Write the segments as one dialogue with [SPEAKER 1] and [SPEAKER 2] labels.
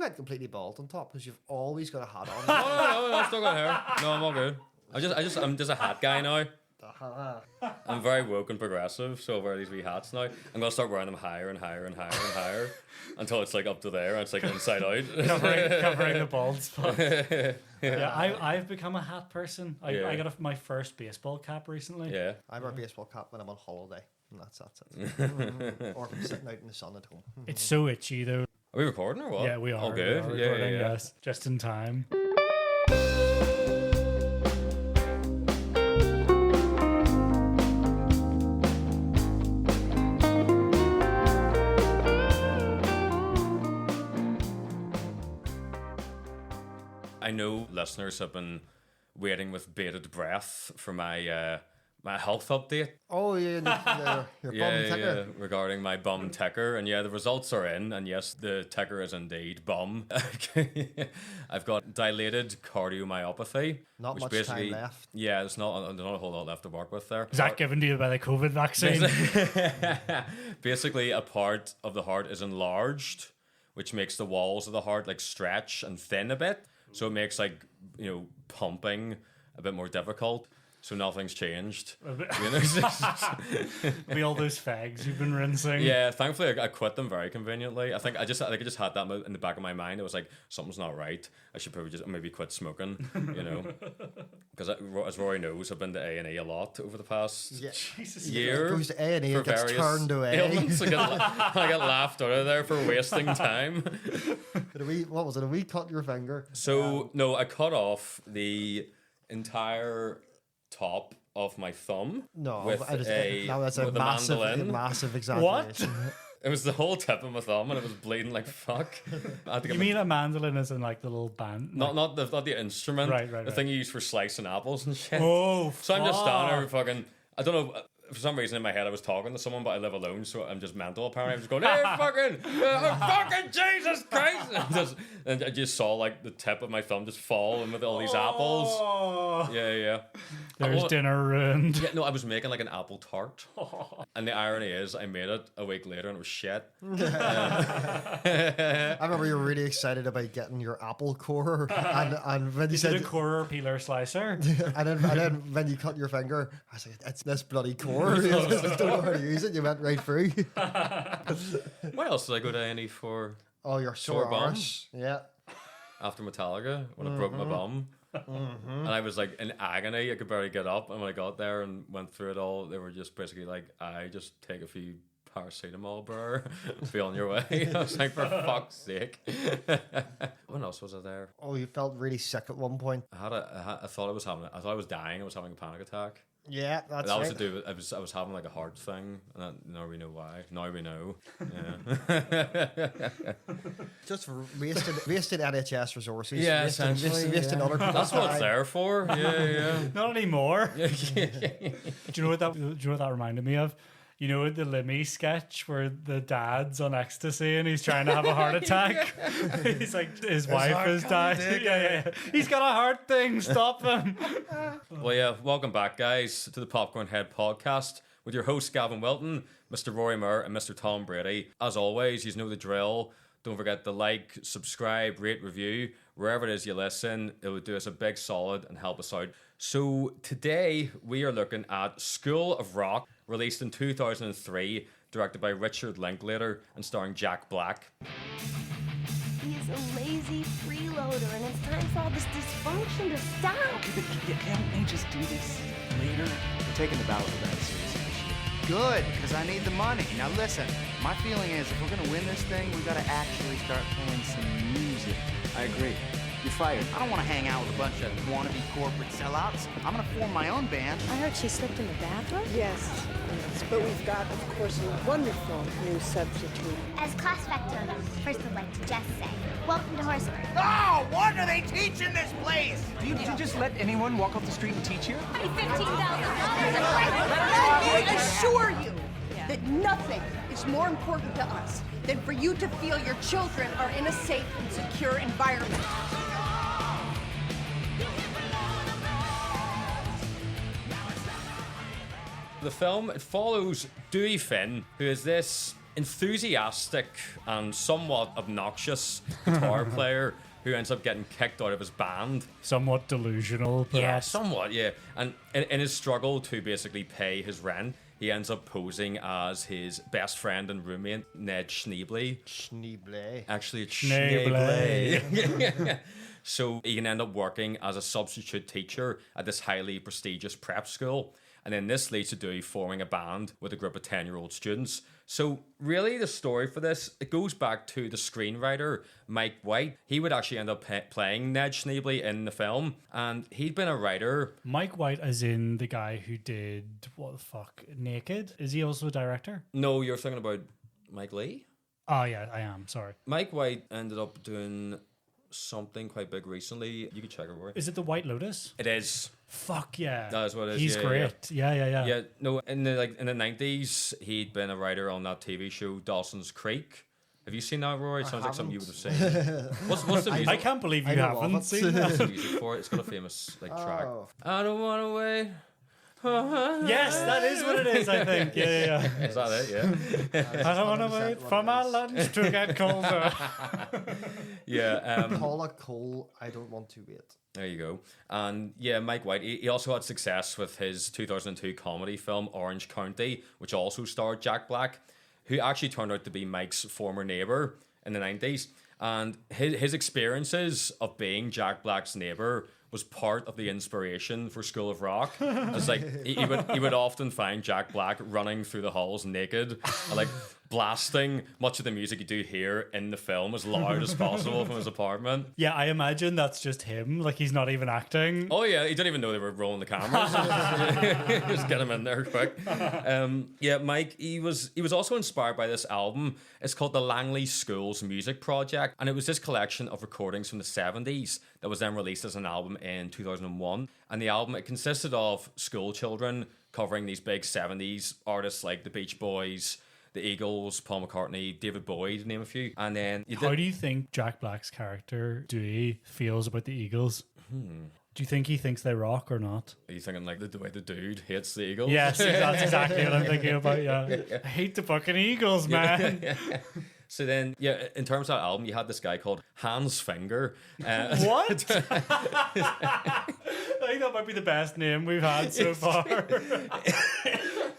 [SPEAKER 1] went completely bald on top because you've always got a hat on.
[SPEAKER 2] No, I've still got hair. No, I'm all good. I'm just a hat guy now. I'm very woke and progressive, so I wear these wee hats now. I'm gonna start wearing them higher and higher and higher and higher until it's like up to there and it's like inside out.
[SPEAKER 3] covering the bald spot. I've become a hat person. I got my first baseball cap recently.
[SPEAKER 2] Yeah.
[SPEAKER 1] I wear a baseball cap when I'm on holiday, and that's it. Or if I'm sitting out in the sun at home.
[SPEAKER 3] It's so itchy though.
[SPEAKER 2] Are we recording or what?
[SPEAKER 3] Yeah, we are.
[SPEAKER 2] Oh, good.
[SPEAKER 3] We are recording, yes, just in time.
[SPEAKER 2] I know listeners have been waiting with bated breath for my my health update.
[SPEAKER 1] Oh yeah, your bum ticker.
[SPEAKER 2] Regarding my bum ticker, and the results are in, and yes, the ticker is indeed bum. I've got dilated cardiomyopathy.
[SPEAKER 1] Not
[SPEAKER 2] which
[SPEAKER 1] much
[SPEAKER 2] basically,
[SPEAKER 1] time left.
[SPEAKER 2] Yeah, there's not a whole lot left to work with there.
[SPEAKER 3] Is that given to you by the COVID vaccine?
[SPEAKER 2] Basically, a part of the heart is enlarged, which makes the walls of the heart like stretch and thin a bit. So it makes pumping a bit more difficult. So nothing's changed.
[SPEAKER 3] Be all those fags you've been rinsing.
[SPEAKER 2] Yeah, thankfully I quit them very conveniently. I think I just had that in the back of my mind. It was like, something's not right. I should probably just maybe quit smoking, because as Rory knows, I've been to A&E a lot over the past year.
[SPEAKER 1] Goes to A&E and gets turned away.
[SPEAKER 2] Ailments. I get laughed out of there for wasting time.
[SPEAKER 1] What was it? A wee cut your finger?
[SPEAKER 2] So no, I cut off the entire top of my thumb.
[SPEAKER 1] No,
[SPEAKER 2] with
[SPEAKER 1] that's a massive exaggeration.
[SPEAKER 3] What?
[SPEAKER 2] It was the whole tip of my thumb, and it was bleeding like fuck.
[SPEAKER 3] You mean a mandolin is in like the little band?
[SPEAKER 2] Not the instrument.
[SPEAKER 3] Right.
[SPEAKER 2] The thing you use for slicing apples and shit.
[SPEAKER 3] Oh,
[SPEAKER 2] so I'm just standing there fucking. I don't know. For some reason in my head I was talking to someone, but I live alone, so I'm just mental apparently. I'm just going, hey fucking Jesus Christ, and I just saw like the tip of my thumb just fall in with all these apples. Yeah.
[SPEAKER 3] There's dinner ruined.
[SPEAKER 2] Yeah, no, I was making like an apple tart, and the irony is I made it a week later and it was shit.
[SPEAKER 1] I remember you were really excited about getting your apple core, and when you said
[SPEAKER 3] a core peeler slicer,
[SPEAKER 1] and then when you cut your finger, I was like, it's this bloody core. I don't know how to use it. You went right through.
[SPEAKER 2] What else did I go to A&E for?
[SPEAKER 1] Oh, your sore arse. Yeah.
[SPEAKER 2] After Metallica, when I broke my bum. And I was like in agony. I could barely get up. And when I got there and went through it all, they were just basically like, I just take a few paracetamol, bro. Be on your way. I was like, for fuck's sake. When else was I there?
[SPEAKER 1] Oh, you felt really sick at one point.
[SPEAKER 2] I thought I was dying. I was having a panic attack.
[SPEAKER 1] Yeah, that's
[SPEAKER 2] that
[SPEAKER 1] right.
[SPEAKER 2] was to do with I was having like a heart thing, and now we know why. Now we know. Yeah.
[SPEAKER 1] Just wasted NHS resources.
[SPEAKER 2] Yeah, wasted other people's That's what it's there for. Yeah.
[SPEAKER 3] Not anymore. Do you know what that reminded me of? You know the Lemmy sketch where the dad's on ecstasy and he's trying to have a heart attack? He's like, his wife has died. Yeah. He's got a heart thing. Stop him.
[SPEAKER 2] Well, yeah. Welcome back, guys, to the Popcorn Head podcast with your hosts, Gavin Wilton, Mr. Rory Moore, and Mr. Tom Brady. As always, you know the drill. Don't forget to like, subscribe, rate, review. Wherever it is you listen, it would do us a big solid and help us out. So today we are looking at School of Rock, released in 2003, directed by Richard Linklater and starring Jack Black.
[SPEAKER 4] He's a lazy freeloader, and it's time for all this dysfunction to stop.
[SPEAKER 5] Can't we just do this later? We're taking the ballot without a serious initiative. Good, because I need the money. Now listen, my feeling is if we're going to win this thing, we've got to actually start playing some music. I agree. You're fired. I don't want to hang out with a bunch of wannabe corporate sellouts. I'm going to form my own band.
[SPEAKER 4] I heard she slipped in the bathroom.
[SPEAKER 6] Yes, but we've got, of course, a wonderful new substitute.
[SPEAKER 7] As class factotum, first I'd like to just say, welcome to Horseburg.
[SPEAKER 5] Oh, what are they teaching this place? Do you just let anyone walk off the street and teach here?
[SPEAKER 7] $15,000.
[SPEAKER 6] Let me assure you that nothing is more important to us than for you to feel your children are in a safe and secure environment.
[SPEAKER 2] The film, it follows Dewey Finn, who is this enthusiastic and somewhat obnoxious guitar player who ends up getting kicked out of his band.
[SPEAKER 3] Somewhat delusional,
[SPEAKER 2] Yeah,
[SPEAKER 3] perhaps.
[SPEAKER 2] somewhat, yeah. And in his struggle to basically pay his rent, he ends up posing as his best friend and roommate, Ned Shneebley.
[SPEAKER 1] Shneebley.
[SPEAKER 2] Actually, it's
[SPEAKER 3] Shneebley.
[SPEAKER 2] Shneebley. So he can end up working as a substitute teacher at this highly prestigious prep school. And then this leads to Dewey forming a band with a group of 10-year-old students. So really the story for this, it goes back to the screenwriter, Mike White. He would actually end up playing Ned Shneebley in the film. And he'd been a writer.
[SPEAKER 3] Mike White, as in the guy who did, what the fuck, Naked? Is he also a director?
[SPEAKER 2] No, you're thinking about Mike Lee?
[SPEAKER 3] Oh, yeah, I am. Sorry.
[SPEAKER 2] Mike White ended up doing something quite big recently. You can check it, Rory.
[SPEAKER 3] Is it The White Lotus?
[SPEAKER 2] It is.
[SPEAKER 3] Fuck yeah.
[SPEAKER 2] That is what it is.
[SPEAKER 3] He's
[SPEAKER 2] Yeah,
[SPEAKER 3] great. Yeah.
[SPEAKER 2] Yeah, no, in the 90s, he'd been a writer on that TV show Dawson's Creek. Have you seen that, Rory? It sounds like something you would have seen. What's the music?
[SPEAKER 3] I can't believe you
[SPEAKER 1] I know
[SPEAKER 3] haven't
[SPEAKER 1] of it.
[SPEAKER 3] seen
[SPEAKER 2] What's
[SPEAKER 3] that.
[SPEAKER 2] the music for it? It's got a famous track.
[SPEAKER 1] Oh.
[SPEAKER 2] I don't want to wait.
[SPEAKER 3] Yes, that is what it is, I think. Yeah.
[SPEAKER 2] Is that it? Yeah.
[SPEAKER 3] I don't want to wait for my lunch to get colder.
[SPEAKER 2] Yeah.
[SPEAKER 1] Paula Cole, I don't want to wait.
[SPEAKER 2] There you go. And yeah, Mike White, he also had success with his 2002 comedy film Orange County, which also starred Jack Black, who actually turned out to be Mike's former neighbor in the 90s. And his experiences of being Jack Black's neighbor was part of the inspiration for School of Rock. It's like he would often find Jack Black running through the halls naked and like blasting much of the music you do hear in the film as loud as possible from his apartment.
[SPEAKER 3] Yeah, I imagine that's just him. Like, he's not even acting.
[SPEAKER 2] Oh yeah, he didn't even know they were rolling the cameras. Just get him in there quick. Yeah, Mike, he was also inspired by this album. It's called the Langley Schools Music Project, and it was this collection of recordings from the 70s that was then released as an album in 2001. And the album, it consisted of school children covering these big 70s artists like the Beach Boys, the Eagles, Paul McCartney, David Bowie, to name a few. And then
[SPEAKER 3] How do you think Jack Black's character, Dewey, feels about the Eagles? Do you think he thinks they rock or not?
[SPEAKER 2] Are you thinking like the way the dude hates the Eagles?
[SPEAKER 3] Yes, that's exactly what I'm thinking about, yeah. I hate the fucking Eagles, man.
[SPEAKER 2] So then, yeah, in terms of that album, you had this guy called Hans Finger.
[SPEAKER 3] What? I think that might be the best name we've had so far.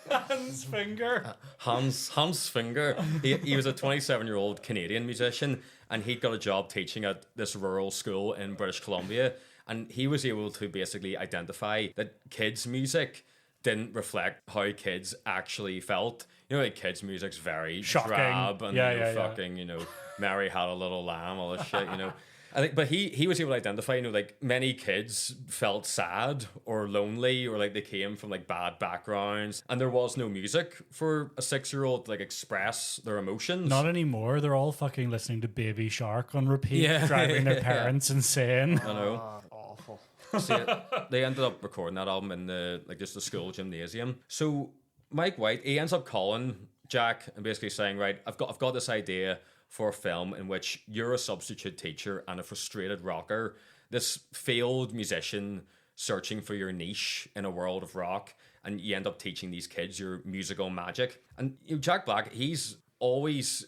[SPEAKER 3] Hans Finger.
[SPEAKER 2] Hans Finger. He was a 27-year-old Canadian musician, and he'd got a job teaching at this rural school in British Columbia. And he was able to basically identify that kids' music didn't reflect how kids actually felt. You know, like kids' music's very
[SPEAKER 3] Shocking.
[SPEAKER 2] drab and
[SPEAKER 3] Yeah.
[SPEAKER 2] fucking, Mary had a little lamb, all this shit, I think, but he was able to identify, like many kids felt sad or lonely or like they came from like bad backgrounds, and there was no music for a 6-year-old to like express their emotions.
[SPEAKER 3] Not anymore. They're all fucking listening to Baby Shark on repeat, driving their parents insane.
[SPEAKER 2] I know.
[SPEAKER 1] Awful.
[SPEAKER 2] So they ended up recording that album in the school gymnasium. So Mike White, he ends up calling Jack and basically saying, right, I've got this idea for a film in which you're a substitute teacher and a frustrated rocker, this failed musician searching for your niche in a world of rock, and you end up teaching these kids your musical magic. And Jack Black, he's always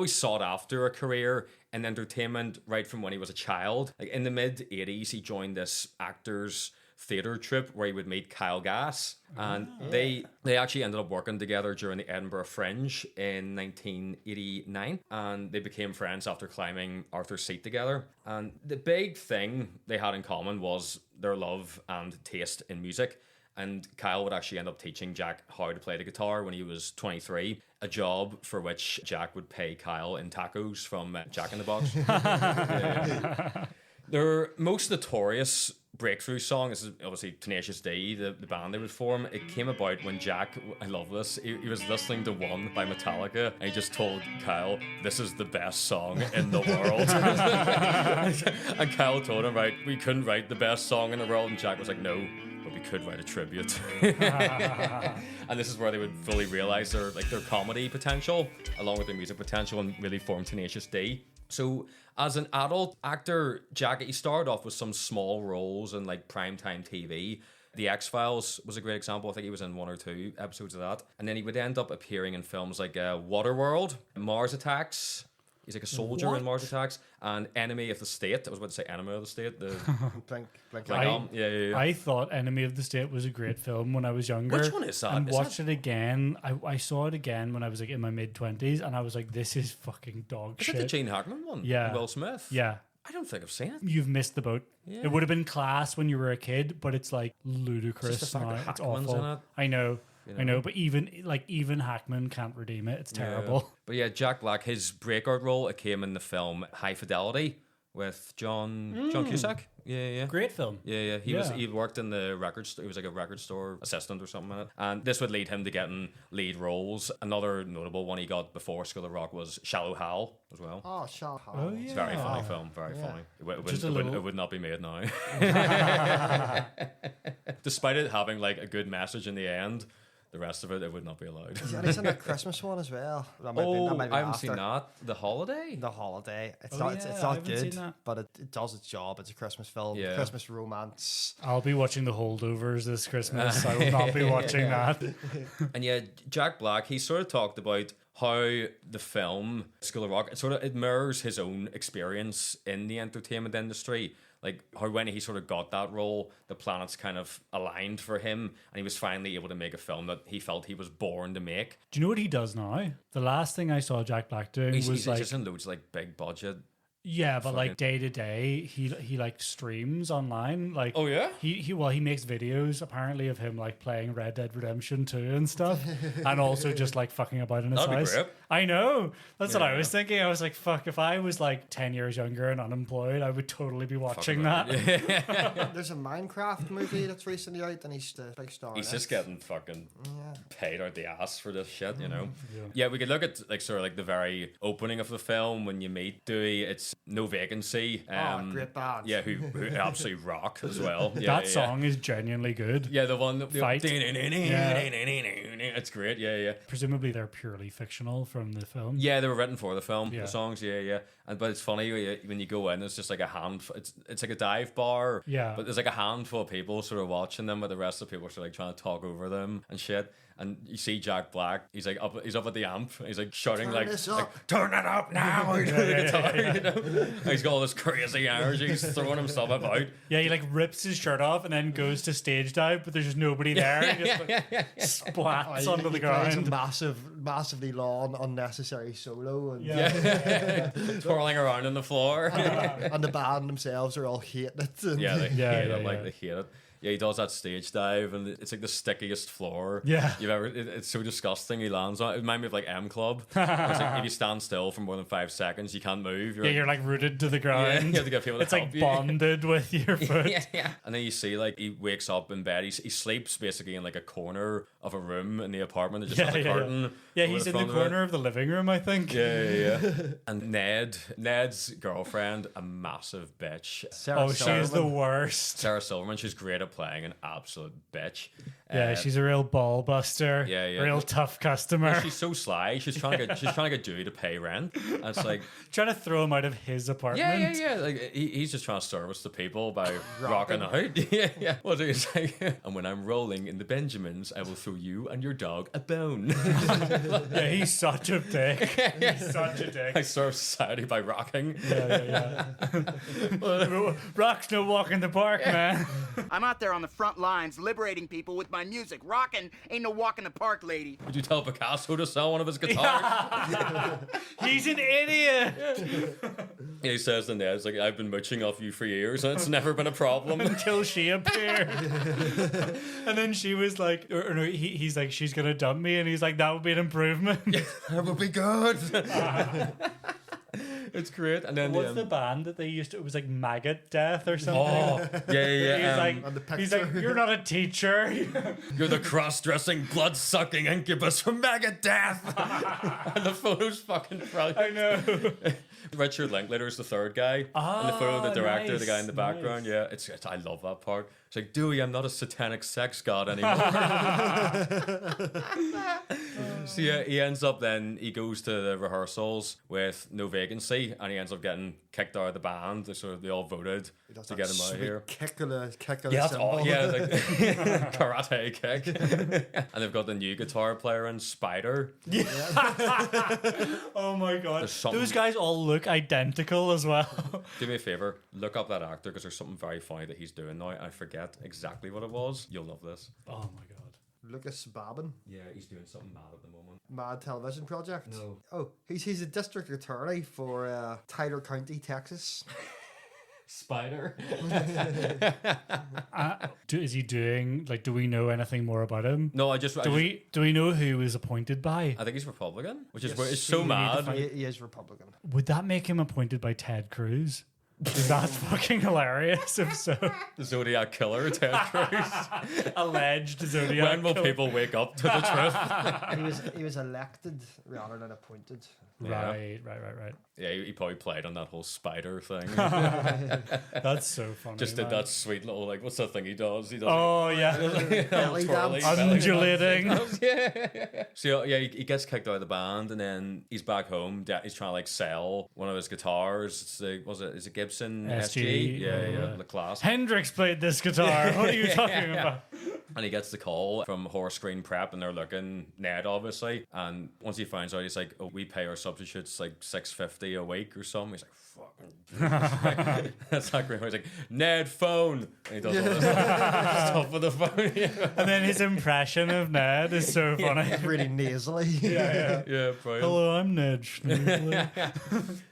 [SPEAKER 2] sought after a career in entertainment right from when he was a child. Like in the mid-80s, he joined this actors theatre troupe where he would meet Kyle Gass, and they actually ended up working together during the Edinburgh Fringe in 1989, and they became friends after climbing Arthur's Seat together. And the big thing they had in common was their love and taste in music. And Kyle would actually end up teaching Jack how to play the guitar when he was 23, a job for which Jack would pay Kyle in tacos from Jack in the Box. Their most notorious breakthrough song is obviously Tenacious D, the band they would form. It came about when Jack, I love this, he was listening to One by Metallica, and he just told Kyle, this is the best song in the world. And Kyle told him, right, we couldn't write the best song in the world, and Jack was like, no, but we could write a tribute. And this is where they would fully realize their comedy potential along with their music potential and really form Tenacious D. So as an adult actor, Jack, he started off with some small roles in like primetime TV. The X-Files was a great example. I think he was in 1 or 2 episodes of that. And then he would end up appearing in films like Waterworld, Mars Attacks. He's like a soldier in Mars Attacks, and Enemy of the State. I was about to say Enemy of the State. The
[SPEAKER 3] I thought Enemy of the State was a great film when I was younger.
[SPEAKER 2] Which one is that?
[SPEAKER 3] And watched it again. I saw it again when I was like in my mid-20s, and I was like, this is fucking dog
[SPEAKER 2] Is
[SPEAKER 3] shit.
[SPEAKER 2] it the Gene Hackman one?
[SPEAKER 3] Yeah.
[SPEAKER 2] Will Smith?
[SPEAKER 3] Yeah.
[SPEAKER 2] I don't think I've seen it.
[SPEAKER 3] You've missed the boat.
[SPEAKER 2] Yeah.
[SPEAKER 3] It would have been class when you were a kid, but it's like ludicrous
[SPEAKER 2] It's just the fact
[SPEAKER 3] now.
[SPEAKER 2] that
[SPEAKER 3] It's
[SPEAKER 2] Hackman's
[SPEAKER 3] awful.
[SPEAKER 2] in it.
[SPEAKER 3] I know.
[SPEAKER 2] You
[SPEAKER 3] I know, but even Hackman can't redeem it. It's terrible.
[SPEAKER 2] Yeah. But yeah, Jack Black, his breakout role, it came in the film High Fidelity with John Cusack. Yeah.
[SPEAKER 3] Great film.
[SPEAKER 2] Yeah. He worked in the record store. He was like a record store assistant or something in it. And this would lead him to getting lead roles. Another notable one he got before School of Rock was Shallow Hal as well.
[SPEAKER 1] Oh, Shallow Hal.
[SPEAKER 3] Oh, yeah.
[SPEAKER 2] It's a very funny film. Very funny. It would not be made now. Despite it having like a good message in the end, the rest of it would not be allowed.
[SPEAKER 1] And he's in a Christmas one as well. That might be
[SPEAKER 2] I haven't
[SPEAKER 1] after.
[SPEAKER 2] seen that. The Holiday?
[SPEAKER 1] The Holiday. It's
[SPEAKER 3] Oh,
[SPEAKER 1] not.
[SPEAKER 3] yeah,
[SPEAKER 1] It's
[SPEAKER 3] I
[SPEAKER 1] not
[SPEAKER 3] haven't
[SPEAKER 1] good,
[SPEAKER 3] seen that.
[SPEAKER 1] but it does its job. It's a Christmas film.
[SPEAKER 2] Yeah.
[SPEAKER 1] Christmas romance.
[SPEAKER 3] I'll be watching The Holdovers this Christmas. I will not be watching that.
[SPEAKER 2] And yeah, Jack Black, he sort of talked about how the film School of Rock, it mirrors his own experience in the entertainment industry. Like how when he sort of got that role, the planets kind of aligned for him, and he was finally able to make a film that he felt he was born to make.
[SPEAKER 3] Do you know what he does now? The last thing I saw Jack Black doing
[SPEAKER 2] He's
[SPEAKER 3] was like,
[SPEAKER 2] just in loads of like big budget.
[SPEAKER 3] yeah, but like day to day, he like streams online. Like,
[SPEAKER 2] Oh, yeah?
[SPEAKER 3] he makes videos apparently of him like playing Red Dead Redemption 2 and stuff, and also just like fucking about in his
[SPEAKER 2] That'd be
[SPEAKER 3] house.
[SPEAKER 2] great.
[SPEAKER 3] I know. That's what I
[SPEAKER 2] Yeah.
[SPEAKER 3] was thinking. I was like, fuck, if I was like 10 years younger and unemployed, I would totally be watching that.
[SPEAKER 1] There's a Minecraft movie that's recently out, and he's the big star.
[SPEAKER 2] He's
[SPEAKER 1] in
[SPEAKER 2] just
[SPEAKER 1] it.
[SPEAKER 2] getting fucking paid out the ass for this shit, you know? Yeah, we could look at like sort of like the very opening of the film when you meet Dewey. It's No Vacancy.
[SPEAKER 1] Great band.
[SPEAKER 2] Yeah, who absolutely rock as well. Yeah,
[SPEAKER 3] That song is genuinely good.
[SPEAKER 2] Yeah, the one that
[SPEAKER 3] Fight.
[SPEAKER 2] It's great. Yeah.
[SPEAKER 3] Presumably they're purely fictional from the film.
[SPEAKER 2] Yeah, they were written for the film.
[SPEAKER 3] Yeah.
[SPEAKER 2] The songs, yeah. But it's funny when you go in, it's just like a handful. It's like a dive bar.
[SPEAKER 3] Yeah.
[SPEAKER 2] But there's like a handful of people sort of watching them, but the rest of the people are sort of like trying to talk over them and shit. And you see Jack Black, he's up at the amp, he's like shouting
[SPEAKER 1] Turn this up.
[SPEAKER 2] turn it up now, the guitar, you know. And he's got all this crazy energy, he's throwing himself about.
[SPEAKER 3] Yeah, he like rips his shirt off and then goes to stage dive, but there's just nobody there. He just like splats onto the
[SPEAKER 1] He plays a
[SPEAKER 3] ground.
[SPEAKER 1] massively long, unnecessary solo, and,
[SPEAKER 2] Twirling around on the floor.
[SPEAKER 1] and the band themselves are all hating it. And
[SPEAKER 2] Yeah, they
[SPEAKER 3] Yeah,
[SPEAKER 2] hate
[SPEAKER 3] yeah,
[SPEAKER 2] it. Like
[SPEAKER 3] yeah.
[SPEAKER 2] they hate it. Yeah, he does that stage dive, and it's like the stickiest floor
[SPEAKER 3] Yeah.
[SPEAKER 2] you've ever. It's so disgusting. He lands on. It reminds me of like M Club. Where it's like if you stand still for more than 5 seconds, you can't move.
[SPEAKER 3] Yeah, you're like rooted to the ground.
[SPEAKER 2] you have to get people to
[SPEAKER 3] It's like
[SPEAKER 2] help you.
[SPEAKER 3] bonded with your foot.
[SPEAKER 2] Yeah. And then you see like he wakes up in bed. He sleeps basically in like a corner of a room in the apartment. It just has a curtain.
[SPEAKER 3] Yeah,
[SPEAKER 2] over
[SPEAKER 3] he's in the
[SPEAKER 2] front of it.
[SPEAKER 3] corner of the living room, I think.
[SPEAKER 2] Yeah. And Ned's girlfriend, a massive bitch.
[SPEAKER 3] Oh, she's the worst.
[SPEAKER 2] Sarah Silverman, she's great at playing an absolute bitch.
[SPEAKER 3] Yeah, she's a real ball buster.
[SPEAKER 2] Yeah.
[SPEAKER 3] Real tough customer.
[SPEAKER 2] She's so sly. She's trying to get Dewey to pay rent. And it's like,
[SPEAKER 3] Trying to throw him out of his apartment.
[SPEAKER 2] yeah. Like he's just trying to service the people by rocking out. Yeah. What do you say? And when I'm rolling in the Benjamins, I will throw you and your dog a bone.
[SPEAKER 3] Yeah, he's such a dick. He's such a dick.
[SPEAKER 2] I serve society by rocking.
[SPEAKER 3] Yeah. Rock's no walk in the park, man.
[SPEAKER 5] I'm out there on the front lines liberating people with my music. Rockin' ain't no walk in the park, lady.
[SPEAKER 2] Would you tell Picasso to sell one of his guitars?
[SPEAKER 3] He's an idiot.
[SPEAKER 2] Yeah, he says to Ned, it's like, I've been mooching off you for years and it's never been a problem.
[SPEAKER 3] Until she appeared. And then she was like, or no, he's like, she's going to dump me. And he's like, that would be an improvement.
[SPEAKER 1] That would be good.
[SPEAKER 2] It's great. And then
[SPEAKER 3] What's the band that they used to, it was like Maggot Death or something.
[SPEAKER 2] Oh, yeah.
[SPEAKER 3] He's like, you're not a teacher.
[SPEAKER 2] You're the cross-dressing, blood-sucking incubus from Maggot Death. And the photo's fucking brilliant.
[SPEAKER 3] I know.
[SPEAKER 2] Richard Linklater's the third guy in the photo, the director, the guy in the background. Yeah, it's I love that part. It's like, Dewey, I'm not a satanic sex god anymore. So yeah, he ends up then, he goes to the rehearsals with no vacancy, and he ends up getting kicked out of the band. They all voted to get him out of here.
[SPEAKER 1] Kick of the
[SPEAKER 2] Yeah, that's
[SPEAKER 1] symbol.
[SPEAKER 2] all. Yeah, like karate kick. And they've got the new guitar player in Spider.
[SPEAKER 3] Oh my god.
[SPEAKER 2] There's something-
[SPEAKER 3] Those guys all look identical as well.
[SPEAKER 2] Do me a favor, look up that actor, because there's something very funny that he's doing now. I forget exactly what it was. You'll love this.
[SPEAKER 3] Oh my god.
[SPEAKER 1] Lucas Babin.
[SPEAKER 2] Yeah, he's doing something mad at the moment.
[SPEAKER 1] Mad Television Project.
[SPEAKER 2] No.
[SPEAKER 1] Oh, he's a district attorney for Tyler County, Texas.
[SPEAKER 2] Spider.
[SPEAKER 3] Is he doing, like, do we know anything more about him?
[SPEAKER 2] No,
[SPEAKER 3] Do we know who he was appointed by?
[SPEAKER 2] I think he's Republican, which is
[SPEAKER 1] Yes,
[SPEAKER 2] where it's so mad.
[SPEAKER 1] He is Republican.
[SPEAKER 3] Would that make him appointed by Ted Cruz? That's fucking hilarious if so.
[SPEAKER 2] The Zodiac Killer, Ted Cruz.
[SPEAKER 3] Alleged Zodiac
[SPEAKER 2] When will
[SPEAKER 3] killer.
[SPEAKER 2] people wake up to the truth?
[SPEAKER 1] He was elected rather than appointed.
[SPEAKER 3] Right.
[SPEAKER 2] Yeah, he probably played on that whole spider thing.
[SPEAKER 3] That's so funny.
[SPEAKER 2] Just did
[SPEAKER 3] man.
[SPEAKER 2] that sweet little, like, what's that thing he does? He does
[SPEAKER 3] Oh yeah.
[SPEAKER 1] Belly
[SPEAKER 2] twirly
[SPEAKER 1] dance.
[SPEAKER 2] belly
[SPEAKER 3] Undulating.
[SPEAKER 2] So yeah, he gets kicked out of the band, and then he's back home. He's trying to like sell one of his guitars. It's is it Gibson SG? Yeah, the class.
[SPEAKER 3] Hendrix played this guitar. What are you talking about?
[SPEAKER 2] And he gets the call from Horror Screen Prep, and they're looking Ned, obviously. And once he finds out, he's like, "Oh, we pay our substitutes like $6.50 a week or something." He's like, "Fucking." That's not great. He's like, "Ned, phone," and he does all this stuff with the phone.
[SPEAKER 3] And then his impression of Ned is so funny.
[SPEAKER 1] Really nasally.
[SPEAKER 2] Yeah, brilliant.
[SPEAKER 3] Hello, I'm Ned Shneebley.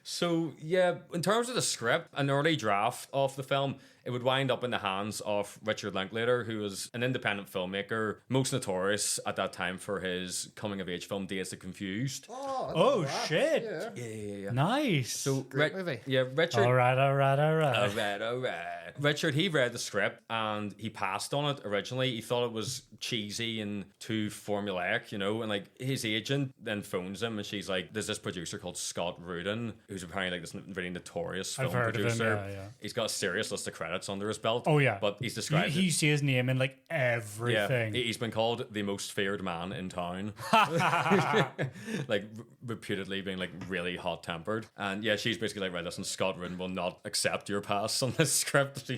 [SPEAKER 2] So yeah, in terms of the script, an early draft of the film, it would wind up in the hands of Richard Linklater, who was an independent filmmaker, most notorious at that time for his coming-of-age film Dazed and Confused.
[SPEAKER 3] Oh shit.
[SPEAKER 2] Yeah.
[SPEAKER 3] Nice.
[SPEAKER 2] So
[SPEAKER 1] Great movie.
[SPEAKER 2] Yeah, Richard.
[SPEAKER 3] All right.
[SPEAKER 2] All right. Richard, he read the script and he passed on it originally. He thought it was cheesy and too formulaic, and like his agent then phones him and she's like, there's this producer called Scott Rudin, who's apparently like this really notorious film
[SPEAKER 3] I've heard
[SPEAKER 2] producer.
[SPEAKER 3] of him, yeah.
[SPEAKER 2] He's got a serious list of credits under his belt.
[SPEAKER 3] Oh yeah.
[SPEAKER 2] But he's described
[SPEAKER 3] You see his name in like everything.
[SPEAKER 2] Yeah, he's been called the most feared man in town. Like reputedly being like really hot tempered. And yeah, she's basically like, right, listen, Scott Rudin will not accept your pass on this script.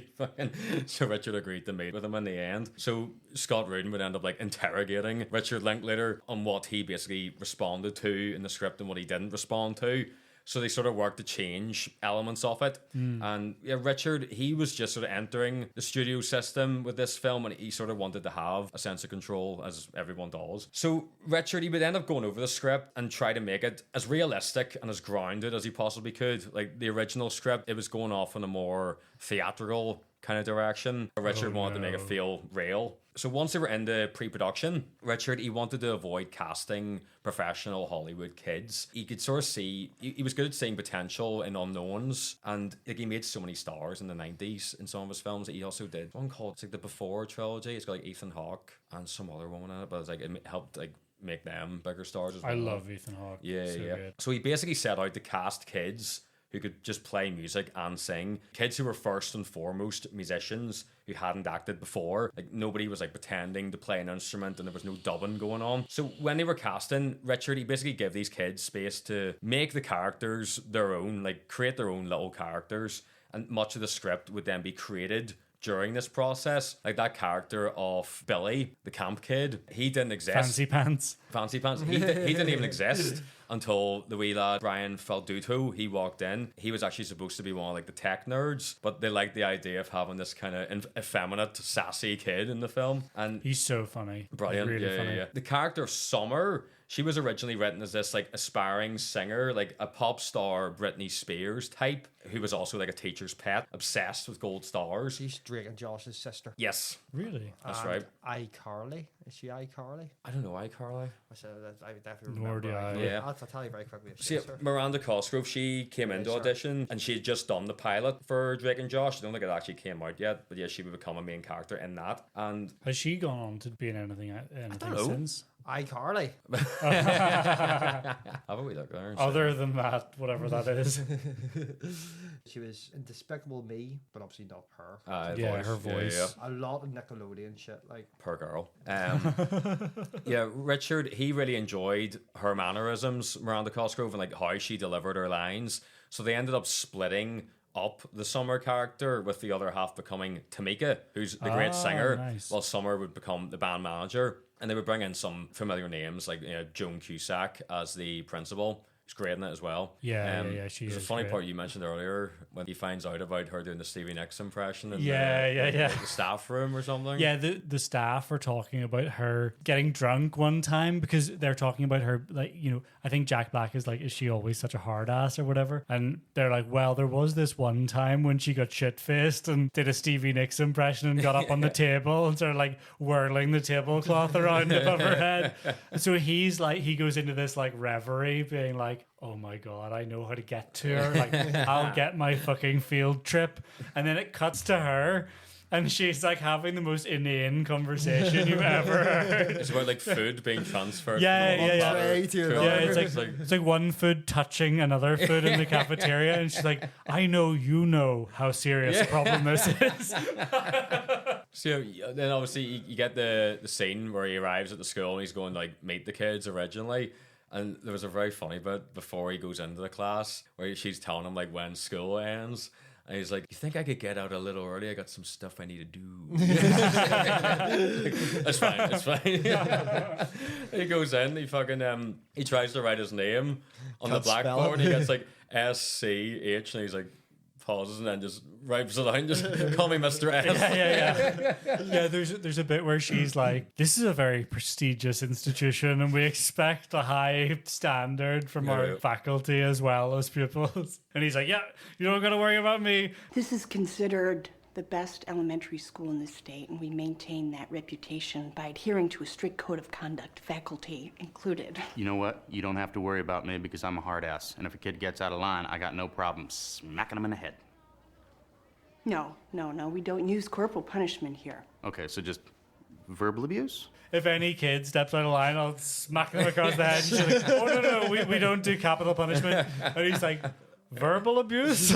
[SPEAKER 2] So Richard agreed to meet with him in the end. So Scott Rudin would end up like interrogating Richard Linklater on what he basically responded to in the script and what he didn't respond to. So they sort of worked to change elements of it. And yeah, Richard, he was just sort of entering the studio system with this film, and he sort of wanted to have a sense of control, as everyone does. So Richard, he would end up going over the script and try to make it as realistic and as grounded as he possibly could. Like the original script, it was going off in a more theatrical kind of direction. Richard wanted to make it feel real. So once they were into pre-production, Richard, he wanted to avoid casting professional Hollywood kids. He could sort of see, he was good at seeing potential in unknowns, and like he made so many stars in the 90s in some of his films. He also did one called, it's like the Before trilogy. It's got like Ethan Hawke and some other woman in it, but it's like it helped like make them bigger stars as well.
[SPEAKER 3] I love Ethan Hawke.
[SPEAKER 2] Yeah.
[SPEAKER 3] Good.
[SPEAKER 2] So he basically set out to cast kids who could just play music and sing. Kids who were first and foremost musicians who hadn't acted before. Like nobody was like pretending to play an instrument and there was no dubbing going on. So when they were casting Richard, he basically gave these kids space to make the characters their own, like create their own little characters. And much of the script would then be created during this process. Like that character of Billy, the camp kid, he didn't exist.
[SPEAKER 3] Fancy pants.
[SPEAKER 2] He didn't even exist until the wee lad Brian Falduto, he walked in. He was actually supposed to be one of like the tech nerds, but they liked the idea of having this kind of effeminate, sassy kid in the film. And
[SPEAKER 3] He's so funny.
[SPEAKER 2] brilliant.
[SPEAKER 3] Really funny.
[SPEAKER 2] Yeah. The character of Summer, she was originally written as this like aspiring singer, like a pop star Britney Spears type, who was also like a teacher's pet, obsessed with gold stars.
[SPEAKER 1] She's Drake and Josh's sister.
[SPEAKER 2] Yes,
[SPEAKER 3] Really?
[SPEAKER 2] that's right.
[SPEAKER 1] iCarly. Is she iCarly?
[SPEAKER 2] I don't know iCarly.
[SPEAKER 1] I definitely
[SPEAKER 3] Nor
[SPEAKER 1] remember.
[SPEAKER 3] do I.
[SPEAKER 2] Yeah.
[SPEAKER 1] I'll tell you very quickly. If
[SPEAKER 2] See,
[SPEAKER 1] she's her.
[SPEAKER 2] Miranda Cosgrove, she came into audition and she had just done the pilot for Drake and Josh. I don't think it actually came out yet, but yeah, she would become a main character in that. And
[SPEAKER 3] Has she gone on to be in anything
[SPEAKER 2] know.
[SPEAKER 3] since?
[SPEAKER 1] iCarly.
[SPEAKER 2] Have a wee look there.
[SPEAKER 3] Other than that, whatever that is.
[SPEAKER 1] She was in Despicable Me, but obviously not her.
[SPEAKER 3] Yeah, her voice.
[SPEAKER 1] A lot of Nickelodeon shit, like.
[SPEAKER 2] Per girl. Yeah, Richard, he really enjoyed her mannerisms, Miranda Cosgrove, and like how she delivered her lines. So they ended up splitting up the Summer character, with the other half becoming Tamika, who's the great singer,
[SPEAKER 3] nice.
[SPEAKER 2] while Summer would become the band manager. And they would bring in some familiar names like Joan Cusack as the principal. She's great in it as well.
[SPEAKER 3] Yeah, she
[SPEAKER 2] There's
[SPEAKER 3] is
[SPEAKER 2] a funny
[SPEAKER 3] great.
[SPEAKER 2] part you mentioned earlier when he finds out about her doing the Stevie Nicks impression in
[SPEAKER 3] Yeah.
[SPEAKER 2] the staff room or something.
[SPEAKER 3] Yeah, the staff are talking about her getting drunk one time because they're talking about her, like, you know, I think Jack Black is like, is she always such a hard ass or whatever? And they're like, well, there was this one time when she got shit faced and did a Stevie Nicks impression and got up on the table and started like whirling the tablecloth around above her head. So he's like, he goes into this like reverie being like, oh my God, I know how to get to her. Like, I'll get my fucking field trip. And then it cuts to her and she's like having the most inane conversation you've ever heard.
[SPEAKER 2] It's about like food being transferred.
[SPEAKER 3] Yeah,
[SPEAKER 2] from one
[SPEAKER 3] yeah.
[SPEAKER 2] platter
[SPEAKER 1] To
[SPEAKER 2] to
[SPEAKER 3] Yeah,
[SPEAKER 2] another.
[SPEAKER 3] it's like one food touching another food in the cafeteria, and she's like, "I know you know how serious a problem this is."
[SPEAKER 2] So then obviously you get the scene where he arrives at the school and he's going to like meet the kids originally. And there was a very funny bit before he goes into the class where she's telling him like when school ends. And he's like, you think I could get out a little early? I got some stuff I need to do. It's fine. He goes in, he fucking he tries to write his name on
[SPEAKER 1] Can't
[SPEAKER 2] the
[SPEAKER 1] spell
[SPEAKER 2] blackboard.
[SPEAKER 1] it.
[SPEAKER 2] He gets like SCH and he's like pauses and then just writes it out. Just call me Mr. S.
[SPEAKER 3] Yeah, there's a bit where she's like, "This is a very prestigious institution, and we expect a high standard from our faculty as well as pupils." And he's like, "Yeah, you don't got to worry about me."
[SPEAKER 6] This is considered the best elementary school in the state, and we maintain that reputation by adhering to a strict code of conduct, faculty included.
[SPEAKER 5] You know what? You don't have to worry about me because I'm a hard ass. And if a kid gets out of line, I got no problem smacking him in the head.
[SPEAKER 6] No, we don't use corporal punishment here.
[SPEAKER 5] Okay, so just verbal abuse?
[SPEAKER 3] If any kid steps out of line, I'll smack them across the head. And she's like, "Oh no, we don't do capital punishment." And he's like, "Verbal abuse?"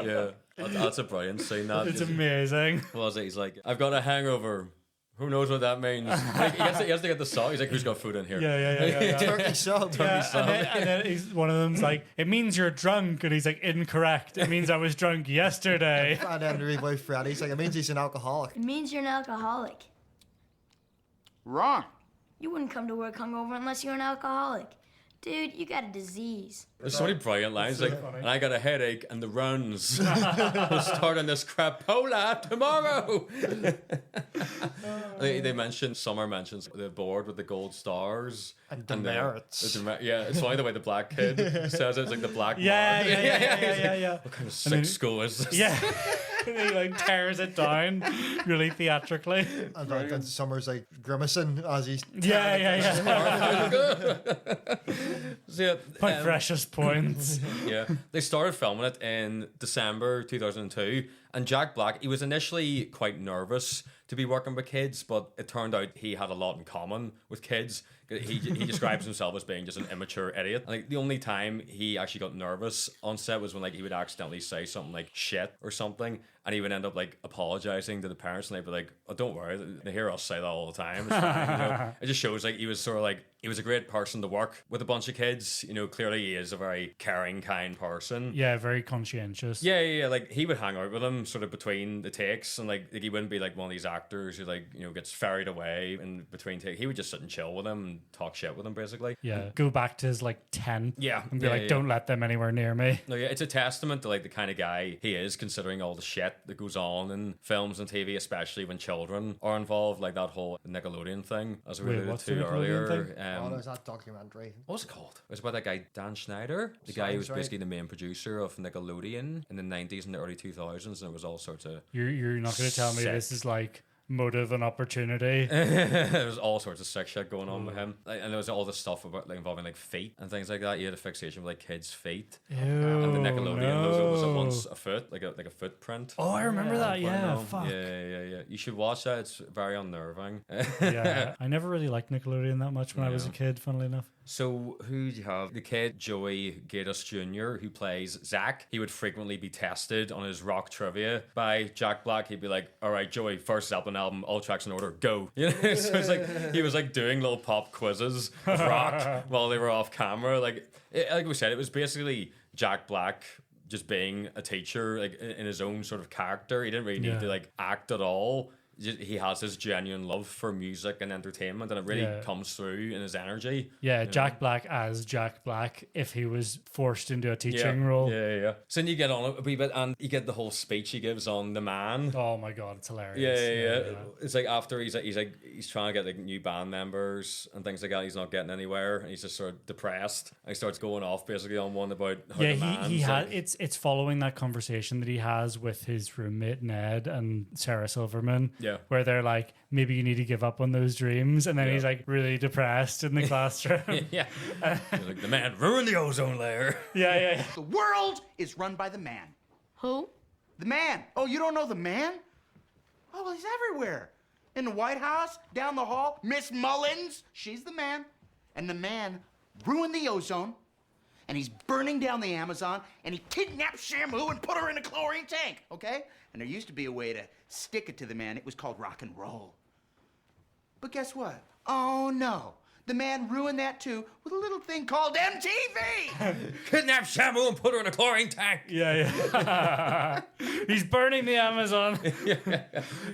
[SPEAKER 2] Yeah, that's a brilliant scene. That
[SPEAKER 3] It's
[SPEAKER 2] is-
[SPEAKER 3] amazing.
[SPEAKER 2] What was it? He's like, I've got a hangover. Who knows what that means? Like, he has to get the song. He's like, who's got food in here?
[SPEAKER 3] Yeah.
[SPEAKER 1] Turkey sub.
[SPEAKER 3] And then he's, one of them's like, "It means you're drunk," and he's like, "Incorrect. It means I was drunk yesterday."
[SPEAKER 1] And then the wee boy Freddy's like, it means he's an alcoholic.
[SPEAKER 7] It means you're an alcoholic.
[SPEAKER 5] Wrong.
[SPEAKER 7] You wouldn't come to work hungover unless you're an alcoholic. Dude, you got a disease.
[SPEAKER 2] There's so many brilliant lines. Like, and I got a headache and the runs. We'll start on this crapola tomorrow. They mentioned, Summer mentions the board with the gold stars.
[SPEAKER 1] And demerits.
[SPEAKER 2] Yeah, it's funny the way the black kid says it. It's like the black
[SPEAKER 3] Yeah.
[SPEAKER 2] mark. What kind of sick school is this?
[SPEAKER 3] Yeah. And he like tears it down really theatrically.
[SPEAKER 1] And then Summer's like grimacing as he's.
[SPEAKER 3] Yeah.
[SPEAKER 2] So, yeah,
[SPEAKER 3] My precious points.
[SPEAKER 2] yeah, they started filming it in December 2002, and Jack Black, he was initially quite nervous to be working with kids, but it turned out he had a lot in common with kids. He describes himself as being just an immature idiot. I think the only time he actually got nervous on set was when like he would accidentally say something like shit or something, and he would end up like apologizing to the parents, and they'd be like, "Oh, don't worry, they hear us say that all the time. It's fine." You know? It just shows like he was sort of like, he was a great person to work with a bunch of kids. You know, clearly he is a very caring, kind person.
[SPEAKER 3] Yeah, very conscientious.
[SPEAKER 2] Yeah. Like he would hang out with him sort of between the takes, and like he wouldn't be like one of these actors who like, you know, gets ferried away in between takes. He would just sit and chill with him and talk shit with him basically.
[SPEAKER 3] Yeah. Go back to his like tent.
[SPEAKER 2] Yeah.
[SPEAKER 3] And be like, "Don't let them anywhere near me."
[SPEAKER 2] No, yeah, it's a testament to like the kind of guy he is, considering all the shit that goes on in films and TV, especially when children are involved, like that whole Nickelodeon thing, as we
[SPEAKER 3] Wait,
[SPEAKER 2] alluded
[SPEAKER 3] what's the
[SPEAKER 2] to
[SPEAKER 3] Nickelodeon
[SPEAKER 2] earlier.
[SPEAKER 3] thing?
[SPEAKER 1] Oh, there's that documentary.
[SPEAKER 2] What was it called? It was about that guy Dan Schneider, the guy who was
[SPEAKER 1] Sounds right.
[SPEAKER 2] basically the main producer of Nickelodeon in the 90s and the early 2000s, and there was all sorts of
[SPEAKER 3] You're not going to tell me
[SPEAKER 2] Sick.
[SPEAKER 3] this is like motive and opportunity.
[SPEAKER 2] there was all sorts of sick shit going on with him, like, and there was all this stuff about like involving like feet and things like that. He had a fixation with like kids' feet, and the Nickelodeon logo was at one once a foot, like a footprint.
[SPEAKER 3] Oh, I remember that. Yeah,
[SPEAKER 2] No.
[SPEAKER 3] fuck.
[SPEAKER 2] Yeah. You should watch that. It's very unnerving.
[SPEAKER 3] Yeah, I never really liked Nickelodeon that much when I was a kid, funnily enough.
[SPEAKER 2] So who do you have? The kid, Joey Gatus Jr., who plays Zach. He would frequently be tested on his rock trivia by Jack Black. He'd be like, all right, Joey, first Zeppelin album, all tracks in order, go. You know? So it's like he was like doing little pop quizzes of rock while they were off camera. Like we said, it was basically Jack Black just being a teacher, like in his own sort of character. He didn't really need to like act at all. He has this genuine love for music and entertainment, and it really comes through in his energy.
[SPEAKER 3] Yeah, Jack Black as Jack Black if he was forced into a teaching role.
[SPEAKER 2] Yeah. So then you get on a wee bit, and you get the whole speech he gives on The Man.
[SPEAKER 3] Oh my god, it's hilarious.
[SPEAKER 2] Yeah. It's like after he's trying to get like new band members and things like that. He's not getting anywhere, and he's just sort of depressed. And he starts going off basically on one about how the man's
[SPEAKER 3] he had it's following that conversation that he has with his roommate Ned and Sarah Silverman.
[SPEAKER 2] Yeah.
[SPEAKER 3] Where they're like, maybe you need to give up on those dreams, and then he's like really depressed in the classroom.
[SPEAKER 2] yeah. He's like, the man ruined the ozone layer.
[SPEAKER 3] Yeah.
[SPEAKER 5] The world is run by the man.
[SPEAKER 4] Who?
[SPEAKER 5] The man. Oh, you don't know the man? Oh, well, he's everywhere. In the White House, down the hall, Miss Mullins, she's the man. And the man ruined the ozone, and he's burning down the Amazon, and he kidnapped Shamu and put her in a chlorine tank, okay? And there used to be a way to stick it to the man. It was called rock and roll. But guess what? Oh, no. The man ruined that, too, with a little thing called MTV!
[SPEAKER 2] Kidnap Shamu and put her in a chlorine tank.
[SPEAKER 3] Yeah. He's burning the Amazon.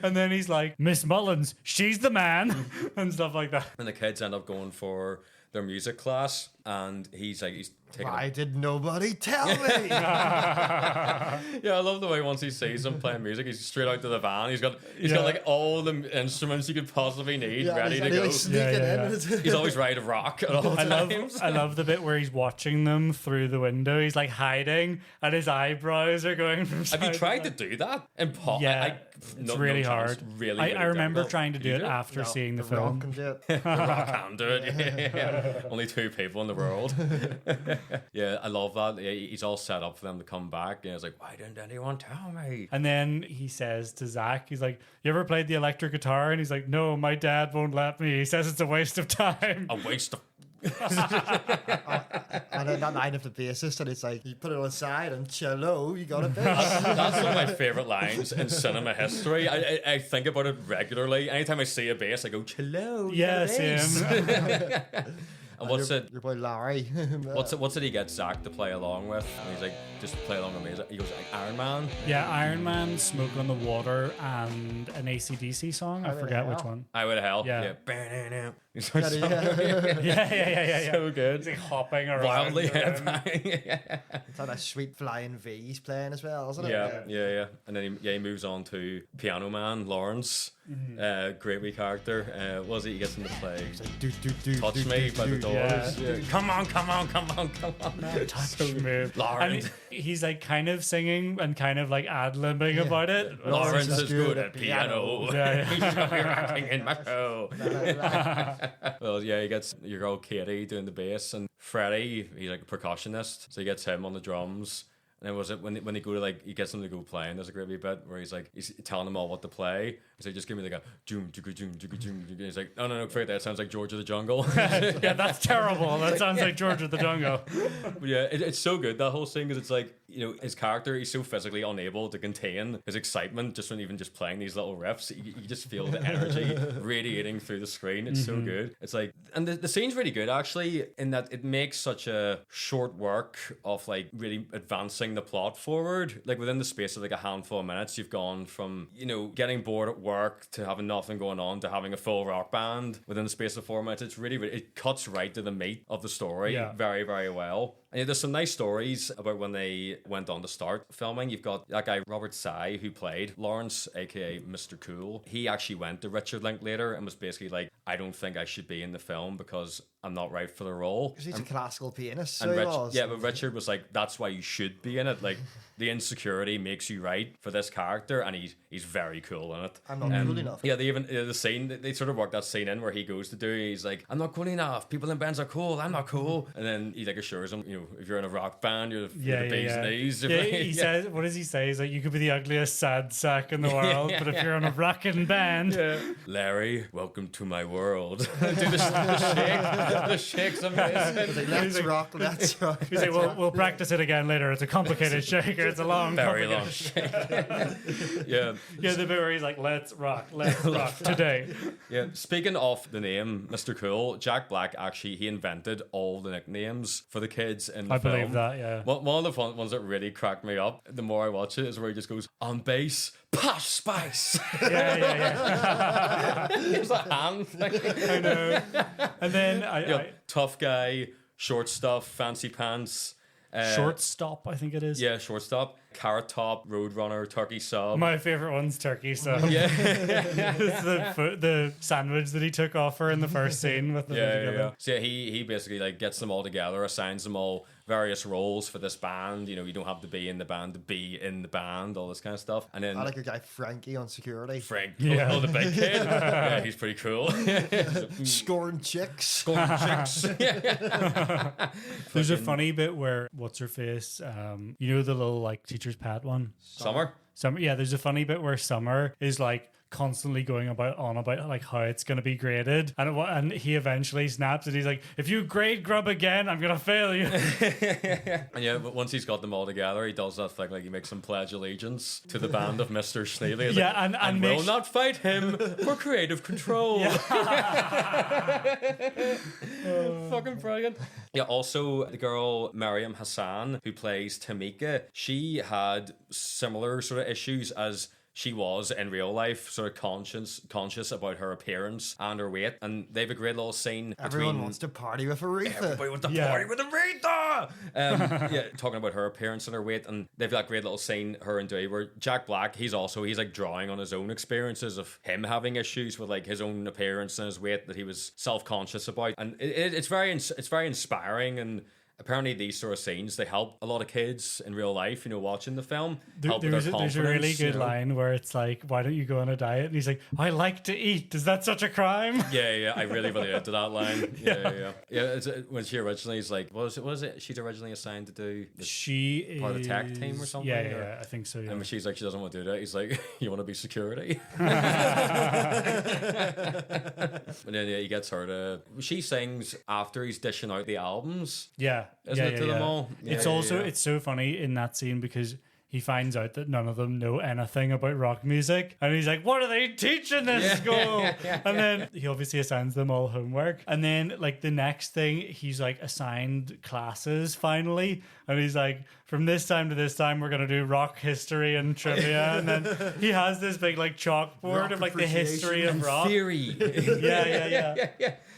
[SPEAKER 3] And then he's like, Miss Mullins, she's the man. And stuff like that.
[SPEAKER 2] And the kids end up going for their music class, and he's taking
[SPEAKER 1] Why did nobody tell me?
[SPEAKER 2] Yeah, I love the way once he sees them playing music, he's straight out to the van. He's got like all the instruments you could possibly need ready to go. He's always ready to rock at all times.
[SPEAKER 3] I love the bit where he's watching them through the window. He's like hiding, and his eyebrows are going from side
[SPEAKER 2] Have you
[SPEAKER 3] to
[SPEAKER 2] tried to
[SPEAKER 3] side.
[SPEAKER 2] do that? In pop?
[SPEAKER 3] Yeah, it's really hard.
[SPEAKER 2] Really,
[SPEAKER 3] I remember trying to do it after seeing the film.
[SPEAKER 1] Rock can do it.
[SPEAKER 2] The Rock can do it. Yeah. Only 2 people in the world. Yeah, I love that. He's all set up for them to come back. And he's like, why didn't anyone tell me?
[SPEAKER 3] And then he says to Zach, he's like, you ever played the electric guitar? And he's like, no, my dad won't let me. He says it's a waste of time.
[SPEAKER 2] A waste of...
[SPEAKER 1] And then that line of the bassist, and it's like, you put it on side and cello, you got a bass.
[SPEAKER 2] That's one of my favourite lines in cinema history. I think about it regularly. Anytime I see a bass, I go, cello.
[SPEAKER 3] Yeah, same.
[SPEAKER 2] And what's it?
[SPEAKER 1] Your boy Larry.
[SPEAKER 2] What's it he gets Zach to play along with? And he's like, just play along with me. He goes like Iron Man.
[SPEAKER 3] Yeah, Iron Man, Smoke on the Water, and an AC/DC song. I forget which one.
[SPEAKER 2] I Would Hell.
[SPEAKER 3] Yeah.
[SPEAKER 2] Yeah.
[SPEAKER 3] Yeah.
[SPEAKER 2] So good.
[SPEAKER 3] He's like hopping around.
[SPEAKER 2] Wildly
[SPEAKER 3] the room.
[SPEAKER 2] headbanging.
[SPEAKER 1] It's that sweet flying V he's playing as well, isn't it?
[SPEAKER 2] Yeah. And then he moves on to Piano Man, Lawrence. Great wee character. What was it? He gets him to play Touch Me by the Doors. Yeah. Come on.
[SPEAKER 3] Touch me.
[SPEAKER 2] Lawrence.
[SPEAKER 3] And he's like kind of singing and kind of like ad-libbing about it.
[SPEAKER 2] Lawrence is good at piano.
[SPEAKER 3] Yeah.
[SPEAKER 2] He's rocking in my show. Well, yeah, he gets your girl Katie doing the bass, and Freddie, he's like a percussionist, so he gets him on the drums. And then was it when they go to like, he gets them to go playing, there's a great wee bit where he's telling them all what to play. He's like, just give me like a joom, and he's like, no, forget that, it sounds like George of the Jungle.
[SPEAKER 3] Yeah, that's terrible. That sounds like George of the Jungle.
[SPEAKER 2] But yeah, it's so good, that whole thing, because it's like, you know, his character, he's so physically unable to contain his excitement just when even just playing these little riffs. You just feel the energy radiating through the screen. It's so good. It's like, and the scene's really good actually, in that it makes such a short work of like really advancing the plot forward. Like within the space of like a handful of minutes, you've gone from, you know, getting bored at work to having nothing going on to having a full rock band within the space of 4 minutes. It's really, it cuts right to the meat of the story very, very well. And yeah, there's some nice stories about when they went on to start filming. You've got that guy, Robert Sy, who played Lawrence, aka Mr. Cool. He actually went to Richard Linklater and was basically like, I don't think I should be in the film because I'm not right for the role.
[SPEAKER 1] Because he's a classical pianist, so
[SPEAKER 2] And
[SPEAKER 1] he was.
[SPEAKER 2] but Richard was like, that's why you should be in it. Like, the insecurity makes you right for this character, and he's very cool in it.
[SPEAKER 1] I'm not cool enough.
[SPEAKER 2] Yeah, they even the scene they sort of worked that scene in where he goes to Dewey. He's like, I'm not cool enough. People in bands are cool. I'm not cool. And then he like assures him, if you're in a rock band, you're the bee's knees.
[SPEAKER 3] Yeah, he says, what does he say? He's like, you could be the ugliest sad sack in the world, but if you're in a rockin' band,
[SPEAKER 2] Larry, welcome to my world. Do the shake's amazing.
[SPEAKER 1] Let's rock.
[SPEAKER 3] he's like, we'll practice it again later. It's a complicated shaker. It's a long,
[SPEAKER 2] Very long
[SPEAKER 3] complicated
[SPEAKER 2] shake. Yeah.
[SPEAKER 3] Yeah, the bit where he's like, let's rock today.
[SPEAKER 2] Yeah. Speaking of the name, Mr. Cool, Jack Black actually he invented all the nicknames for the kids in the film.
[SPEAKER 3] I believe that, yeah.
[SPEAKER 2] One of the fun ones that really cracked me up, the more I watch it, is where he just goes, on bass, Posh Spice.
[SPEAKER 3] Yeah.
[SPEAKER 2] It's a hand thing.
[SPEAKER 3] I know. And then
[SPEAKER 2] tough guy, short stuff, fancy pants.
[SPEAKER 3] Shortstop, I think it is.
[SPEAKER 2] Yeah, shortstop. Carrot top, roadrunner, turkey sub.
[SPEAKER 3] My favorite one's turkey sub.
[SPEAKER 2] Yeah.
[SPEAKER 3] It's the sandwich that he took off her in the first scene with the
[SPEAKER 2] Yeah. So he basically like gets them all together, assigns them all various roles for this band. You don't have to be in the band to be in the band, all this kind of stuff. And then
[SPEAKER 1] I like a guy Frankie on security.
[SPEAKER 2] Frank, the big kid. Yeah, he's pretty cool.
[SPEAKER 1] Scoring chicks.
[SPEAKER 3] There's a funny bit where what's her face? The little like teacher's pet one.
[SPEAKER 2] Summer.
[SPEAKER 3] Yeah, there's a funny bit where Summer is like constantly going on about like how it's going to be graded, and he eventually snaps and he's like, if you grade grub again, I'm gonna fail you.
[SPEAKER 2] And but once he's got them all together, he does that thing like he makes them pledge allegiance to the band of Mr. Shneebley. He's like, and will not fight him for creative control. Fucking brilliant. Yeah, also the girl Mariam Hassan, who plays Tamika, she had similar sort of issues as she was in real life, sort of conscious about her appearance and her weight. And they have a great little scene.
[SPEAKER 1] Everyone wants to party with Aretha.
[SPEAKER 2] Everybody wants to party with Aretha! Talking about her appearance and her weight. And they've that great little scene, her and Dewey, where Jack Black, he's like drawing on his own experiences of him having issues with like his own appearance and his weight that he was self-conscious about. And it's very inspiring, and apparently these sort of scenes, they help a lot of kids in real life, watching the film. There's
[SPEAKER 3] a really good line where it's like, why don't you go on a diet? And he's like, I like to eat. Is that such a crime?
[SPEAKER 2] Yeah. I really related to that line. Yeah. When she originally is like, what was it? She's originally assigned to do part of the tech team or something?
[SPEAKER 3] Yeah, I think so, yeah.
[SPEAKER 2] And when she's like, she doesn't want to do that, he's like, you want to be security? And then he gets her to... She sings after he's dishing out the albums.
[SPEAKER 3] Yeah.
[SPEAKER 2] Isn't it to them all?
[SPEAKER 3] It's so funny in that scene because he finds out that none of them know anything about rock music, and he's like, what are they teaching this school? And then he obviously assigns them all homework, and then like the next thing he's like assigned classes finally, and he's like, from this time to this time we're gonna do rock history and trivia, and then he has this big like chalkboard
[SPEAKER 1] rock
[SPEAKER 3] of like the history of rock
[SPEAKER 2] theory.
[SPEAKER 3] Yeah.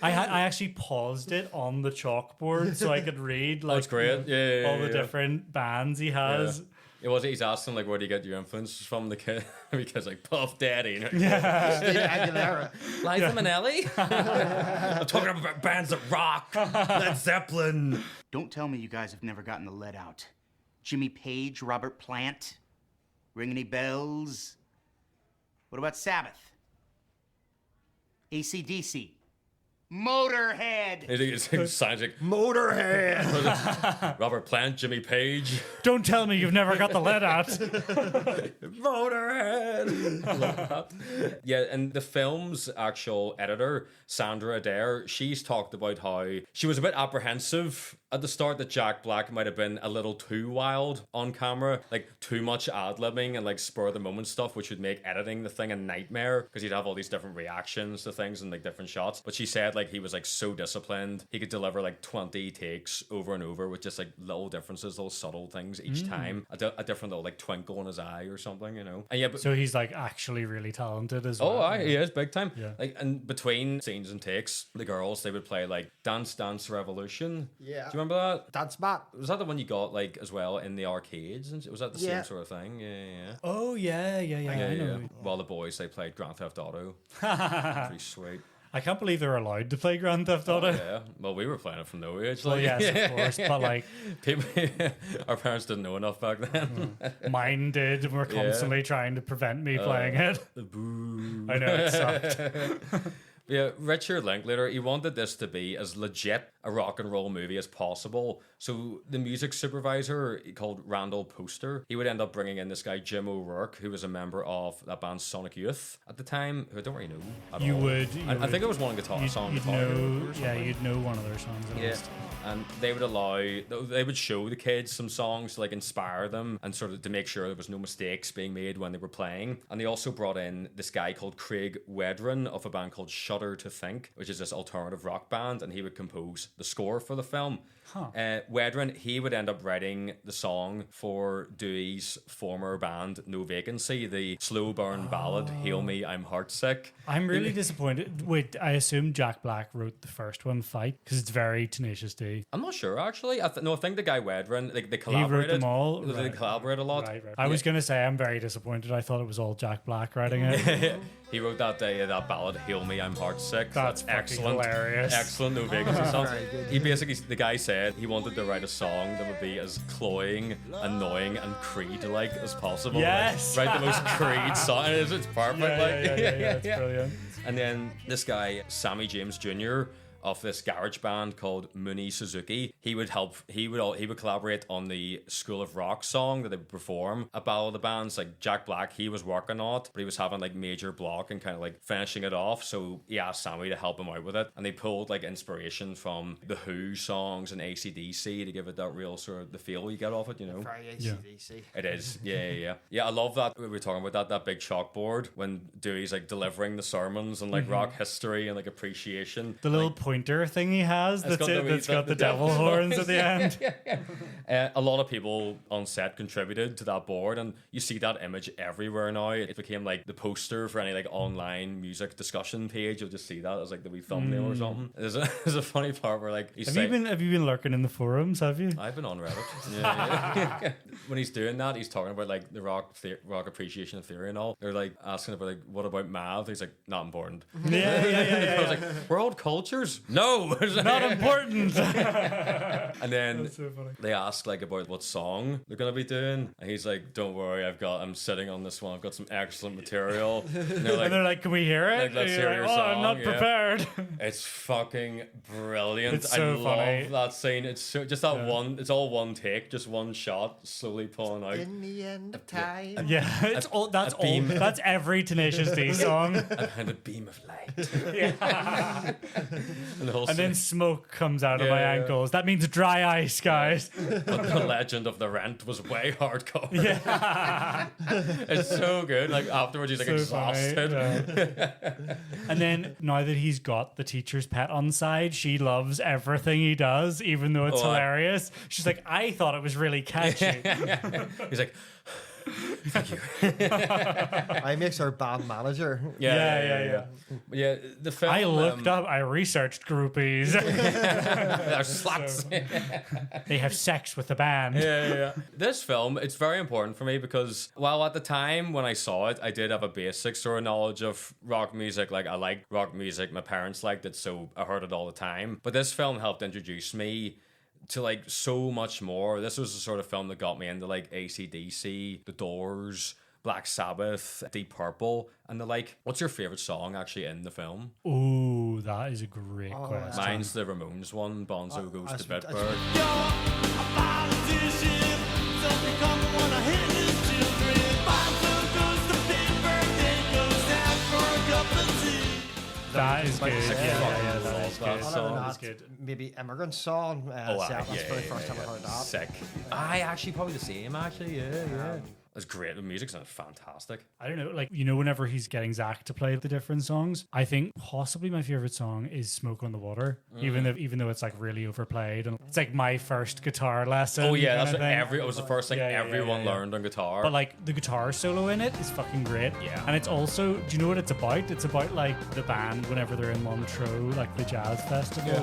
[SPEAKER 3] I actually paused it on the chalkboard so I could read like
[SPEAKER 2] That's great.
[SPEAKER 3] all the different bands he has.
[SPEAKER 2] He's asking like, where do you get your influences from, the kid? Because like Puff Daddy,
[SPEAKER 1] Aguilera.
[SPEAKER 2] Liza Minnelli. I'm talking about bands that rock. Led Zeppelin.
[SPEAKER 5] Don't tell me you guys have never gotten the lead out. Jimmy Page, Robert Plant, ring any bells? What about Sabbath? AC/DC? Motorhead.
[SPEAKER 2] It sounds like
[SPEAKER 1] Motorhead.
[SPEAKER 2] Robert Plant, Jimmy Page.
[SPEAKER 3] Don't tell me you've never got the lead out.
[SPEAKER 2] Motorhead. Yeah, and the film's actual editor, Sandra Adair, she's talked about how she was a bit apprehensive at the start that Jack Black might have been a little too wild on camera, like too much ad-libbing and like spur of the moment stuff, which would make editing the thing a nightmare because you'd have all these different reactions to things and like different shots. But she said like he was like so disciplined, he could deliver like 20 takes over and over with just like little differences, little subtle things each time, a different little like twinkle in his eye or something, And but
[SPEAKER 3] so he's like actually really talented as well.
[SPEAKER 2] He is big time.
[SPEAKER 3] Yeah.
[SPEAKER 2] Like, and between scenes and takes, the girls, they would play like Dance Dance Revolution.
[SPEAKER 1] Yeah.
[SPEAKER 2] Do you remember that?
[SPEAKER 1] That's Matt.
[SPEAKER 2] Was that the one you got like as well in the arcades? And was that the same sort of thing? Yeah.
[SPEAKER 3] Oh yeah. I know.
[SPEAKER 2] While the boys, they played Grand Theft Auto. Pretty sweet.
[SPEAKER 3] I can't believe they're allowed to play Grand Theft Auto.
[SPEAKER 2] Yeah, well, we were playing it from no age.
[SPEAKER 3] Well, yes, of course, but like
[SPEAKER 2] people, our parents didn't know enough back then.
[SPEAKER 3] mine did, and were constantly trying to prevent me playing it.
[SPEAKER 2] Boo.
[SPEAKER 3] I know it sucked.
[SPEAKER 2] Yeah, Richard Linklater, he wanted this to be as legit a rock and roll movie as possible. So the music supervisor, called Randall Poster, he would end up bringing in this guy Jim O'Rourke, who was a member of that band Sonic Youth at the time, who I don't really know at all. I think it was one song.
[SPEAKER 3] You'd know one of their songs at least.
[SPEAKER 2] And they would show the kids some songs to like inspire them and sort of to make sure there was no mistakes being made when they were playing. And they also brought in this guy called Craig Wedren of a band called Shudder to Think, which is this alternative rock band, and he would compose the score for the film. Wedren, he would end up writing the song for Dewey's former band No Vacancy, the slow burn ballad Hail Me, I'm Heartsick.
[SPEAKER 3] I'm really disappointed. Wait, I assume Jack Black wrote the first one, Fight, because it's very Tenacious D.
[SPEAKER 2] I'm not sure actually. I think the guy Wedren, they collaborated.
[SPEAKER 3] He wrote them all.
[SPEAKER 2] They collaborate a lot.
[SPEAKER 3] Right. I was going to say I'm very disappointed. I thought it was all Jack Black writing it.
[SPEAKER 2] He wrote that ballad Hail Me, I'm Heartsick.
[SPEAKER 3] That's
[SPEAKER 2] excellent.
[SPEAKER 3] Hilarious.
[SPEAKER 2] Excellent No Vacancy song. He basically, the guy said he wanted to write a song that would be as cloying, annoying, and Creed-like as possible.
[SPEAKER 3] Yes.
[SPEAKER 2] Like, write the most Creed song. It's perfect.
[SPEAKER 3] It's brilliant.
[SPEAKER 2] And then this guy, Sammy James Jr., of this garage band called Muni Suzuki, he would collaborate on the School of Rock song that they would perform at Battle of the Bands. Like Jack Black, he was working on it, but he was having like major block and kind of like finishing it off, so he asked Sammy to help him out with it, and they pulled like inspiration from the Who songs and AC/DC to give it that real sort of the feel you get off it, you know.
[SPEAKER 1] Very AC/DC.
[SPEAKER 2] It is. Yeah. I love that. We were talking about that big chalkboard when Dewey's like delivering the sermons and like rock history and like appreciation.
[SPEAKER 3] The little pointer thing he has that's got the devil horns at the end.
[SPEAKER 2] A lot of people on set contributed to that board, and you see that image everywhere now. It became like the poster for any like online music discussion page. You'll just see that as like the wee thumbnail or something. There's a funny part where like
[SPEAKER 3] have you been lurking in the forums? Have you?
[SPEAKER 2] I've been on Reddit. Yeah. When he's doing that, he's talking about like the rock appreciation theory and all. They're like asking about like what about math? He's like, not important.
[SPEAKER 3] Yeah.
[SPEAKER 2] I was like, world cultures. No,
[SPEAKER 3] not important.
[SPEAKER 2] And then
[SPEAKER 3] so
[SPEAKER 2] they ask like about what song they're gonna be doing, and he's like, "Don't worry, I'm sitting on this one. I've got some excellent material." And
[SPEAKER 3] they're like, "Can we hear it?"
[SPEAKER 2] Like, let's hear your song.
[SPEAKER 3] I'm not prepared.
[SPEAKER 2] It's fucking brilliant.
[SPEAKER 3] It's so
[SPEAKER 2] I
[SPEAKER 3] funny.
[SPEAKER 2] love that scene. It's so just that one. It's all one take, just one shot, slowly pulling out.
[SPEAKER 1] In the end of time.
[SPEAKER 3] Yeah, that's every Tenacious D song.
[SPEAKER 2] And a beam of light.
[SPEAKER 3] And then smoke comes out of my ankles. That means dry ice, guys.
[SPEAKER 2] But the legend of the rent was way hardcore.
[SPEAKER 3] Yeah.
[SPEAKER 2] It's so good. Like afterwards he's like
[SPEAKER 3] So
[SPEAKER 2] exhausted.
[SPEAKER 3] And then now that he's got the teacher's pet on side, she loves everything he does, even though it's hilarious. She's like, I thought it was really catchy.
[SPEAKER 2] He's like, thank you.
[SPEAKER 1] I makes our band manager.
[SPEAKER 2] Yeah. The film.
[SPEAKER 3] I looked up. I researched groupies.
[SPEAKER 2] They're sluts.
[SPEAKER 3] They have sex with the band.
[SPEAKER 2] Yeah. This film, it's very important for me because while at the time when I saw it, I did have a basic sort of knowledge of rock music. Like I liked rock music. My parents liked it, so I heard it all the time. But this film helped introduce me to like so much more. This was the sort of film that got me into like AC/DC, The Doors, Black Sabbath, Deep Purple, and the like. What's your favorite song actually in the film?
[SPEAKER 3] Ooh, that is a great question.
[SPEAKER 2] Mine's the Ramones one, Bonzo Goes to Bedburg.
[SPEAKER 3] That is good. Yeah,
[SPEAKER 2] That's
[SPEAKER 3] good.
[SPEAKER 1] Maybe Immigrant Song. That's for the first time I heard that.
[SPEAKER 2] Sick. I actually probably the same. Actually, yeah. It's great. The music's fantastic.
[SPEAKER 3] I don't know, like, you know, whenever he's getting Zach to play the different songs, I think possibly my favorite song is Smoke on the Water, even though it's like really overplayed, and it's like my first guitar lesson.
[SPEAKER 2] Oh yeah, that's what it was the first thing everyone learned on guitar.
[SPEAKER 3] But like the guitar solo in it is fucking great.
[SPEAKER 2] Yeah.
[SPEAKER 3] And it's also, do you know what it's about? It's about like the band whenever they're in Montreux, like the jazz festival in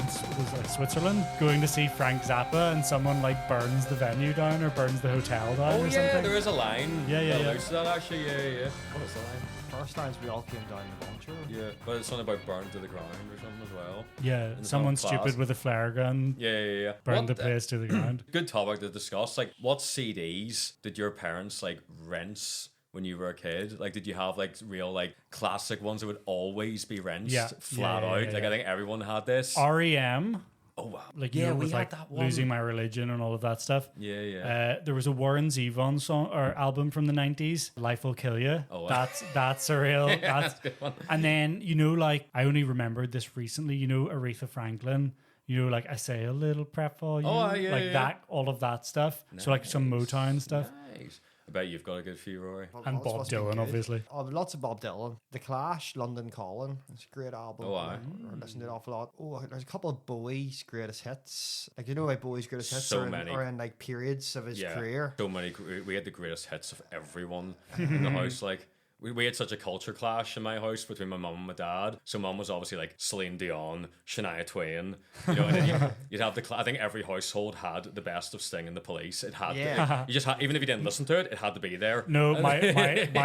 [SPEAKER 3] like Switzerland, going to see Frank Zappa, and someone like burns the venue down or burns the hotel down or something.
[SPEAKER 2] There is a line line.
[SPEAKER 3] Yeah.
[SPEAKER 2] Loose that actually. Yeah. What is the line?
[SPEAKER 1] First times we all came down the bunch.
[SPEAKER 2] Yeah, but it's something about burn to the ground or something as well.
[SPEAKER 3] Yeah,
[SPEAKER 2] the
[SPEAKER 3] someone
[SPEAKER 2] top class.
[SPEAKER 3] stupid with a flare gun
[SPEAKER 2] Yeah.
[SPEAKER 3] burned
[SPEAKER 2] What
[SPEAKER 3] the place to the ground.
[SPEAKER 2] Good topic to discuss. Like, what CDs did your parents like rent when you were a kid? Like, did you have like real like classic ones that would always be rinsed flat out? Like, I think everyone had this.
[SPEAKER 3] REM.
[SPEAKER 2] Oh wow!
[SPEAKER 3] Like,
[SPEAKER 2] yeah,
[SPEAKER 3] you know,
[SPEAKER 2] we
[SPEAKER 3] with
[SPEAKER 2] had
[SPEAKER 3] like
[SPEAKER 2] that one.
[SPEAKER 3] Losing My Religion and all of that stuff.
[SPEAKER 2] Yeah.
[SPEAKER 3] There was a Warren Zevon song or album from the 90s, Life Will Kill You.
[SPEAKER 2] Oh, wow.
[SPEAKER 3] That's a real. That's
[SPEAKER 2] a good one.
[SPEAKER 3] And then, you know, like, I only remembered this recently, you know, Aretha Franklin. You know, like, I say a little prep for you. That, all of that stuff. So, like, some Motown stuff.
[SPEAKER 2] Nice. I bet you've got a good few, Rory.
[SPEAKER 3] And Bob Dylan, obviously.
[SPEAKER 1] Oh, lots of Bob Dylan. The Clash, London Calling. It's a great album.
[SPEAKER 2] Oh, aye.
[SPEAKER 1] I listened to it an awful lot. Oh, there's a couple of Bowie's greatest hits. Like, you know, like Bowie's greatest hits
[SPEAKER 2] So
[SPEAKER 1] are,
[SPEAKER 2] many.
[SPEAKER 1] are in like periods of his career.
[SPEAKER 2] So many. We had the greatest hits of everyone in the house. Like, we had such a culture clash in my house between my mum and my dad. So mum was obviously like Celine Dion, Shania Twain, you know, and then you'd have I think every household had the best of Sting and the Police. It had to, you just had, even if you didn't listen to it, it had to be there.
[SPEAKER 3] No, my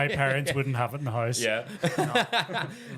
[SPEAKER 3] parents wouldn't have it in the house.
[SPEAKER 2] Yeah.
[SPEAKER 1] We
[SPEAKER 2] what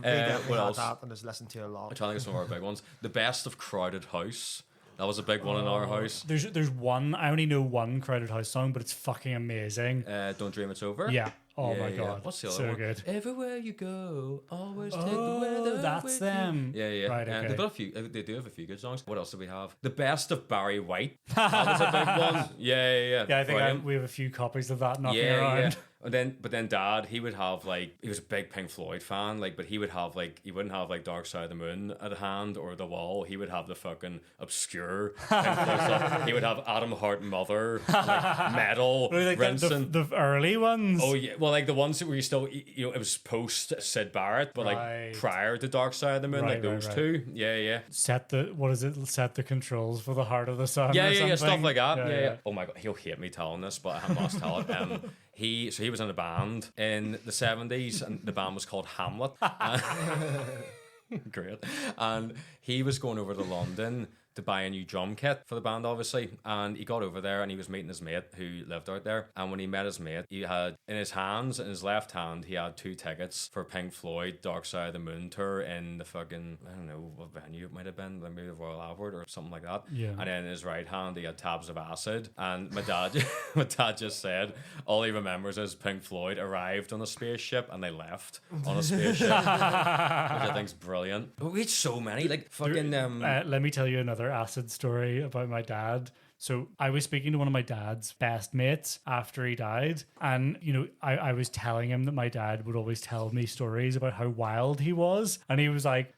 [SPEAKER 1] had
[SPEAKER 2] else?
[SPEAKER 1] that and just listened to a lot.
[SPEAKER 2] I'm trying to think of some of our big ones. The best of Crowded House. That was a big one in our house.
[SPEAKER 3] There's one, I only know one Crowded House song, but it's fucking amazing.
[SPEAKER 2] Don't Dream It's Over.
[SPEAKER 3] Yeah. Oh my god.
[SPEAKER 2] What's the other
[SPEAKER 3] so
[SPEAKER 2] one?
[SPEAKER 3] good.
[SPEAKER 2] Everywhere you go, always take the weather.
[SPEAKER 3] That's
[SPEAKER 2] with
[SPEAKER 3] them.
[SPEAKER 2] You. Yeah.
[SPEAKER 3] Right, okay.
[SPEAKER 2] They've got a few. They do have a few good songs. What else do we have? The best of Barry White. That was a big one. Yeah.
[SPEAKER 3] Yeah, I think
[SPEAKER 2] Brilliant.
[SPEAKER 3] we have a few copies of that knocking
[SPEAKER 2] Yeah.
[SPEAKER 3] around.
[SPEAKER 2] But then Dad, he would have like, he was a big Pink Floyd fan, like, but he would have like, he wouldn't have like Dark Side of the Moon at hand or The Wall. He would have the fucking obscure Pink Floyd stuff. He would have Adam Hart Mother, like metal,
[SPEAKER 3] Like
[SPEAKER 2] Rinson.
[SPEAKER 3] the early ones.
[SPEAKER 2] Oh yeah, well, like the ones where you still, you know, it was post Sid Barrett, but
[SPEAKER 3] Right.
[SPEAKER 2] like prior to Dark Side of the Moon, like those two. Yeah.
[SPEAKER 3] Set the controls for the Heart of the Sun.
[SPEAKER 2] Yeah,
[SPEAKER 3] or
[SPEAKER 2] yeah, stuff
[SPEAKER 3] something.
[SPEAKER 2] like that. Yeah. Oh my god, he'll hate me telling this, but I must tell it. He was in a band in the 70s, and the band was called Hamlet. Great. And he was going over to London to buy a new drum kit for the band, obviously. And he got over there and he was meeting his mate who lived out there. And when he met his mate, he had in his hands, in his left hand, he had 2 tickets for Pink Floyd Dark Side of the Moon tour in the fucking, I don't know what venue it might have been, maybe the Royal Albert or something like that.
[SPEAKER 3] Yeah.
[SPEAKER 2] And then in his right hand, he had tabs of acid. And my dad just said all he remembers is Pink Floyd arrived on a spaceship and they left on a spaceship, which I think's brilliant. But we had so many, like fucking.
[SPEAKER 3] Let me tell you another acid story about my dad. So I was speaking to one of my dad's best mates after he died, and you know, I was telling him that my dad would always tell me stories about how wild he was, and he was like,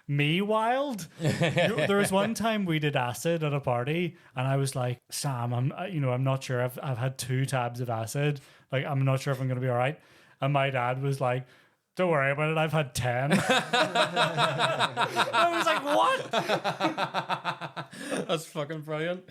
[SPEAKER 3] me wild? There was one time we did acid at a party, and I was like, Sam, I'm not sure. I've had 2 tabs of acid. Like, I'm not sure if I'm gonna be all right. And my dad was like, don't worry about it, I've had 10. I was like, what?
[SPEAKER 2] That's fucking brilliant.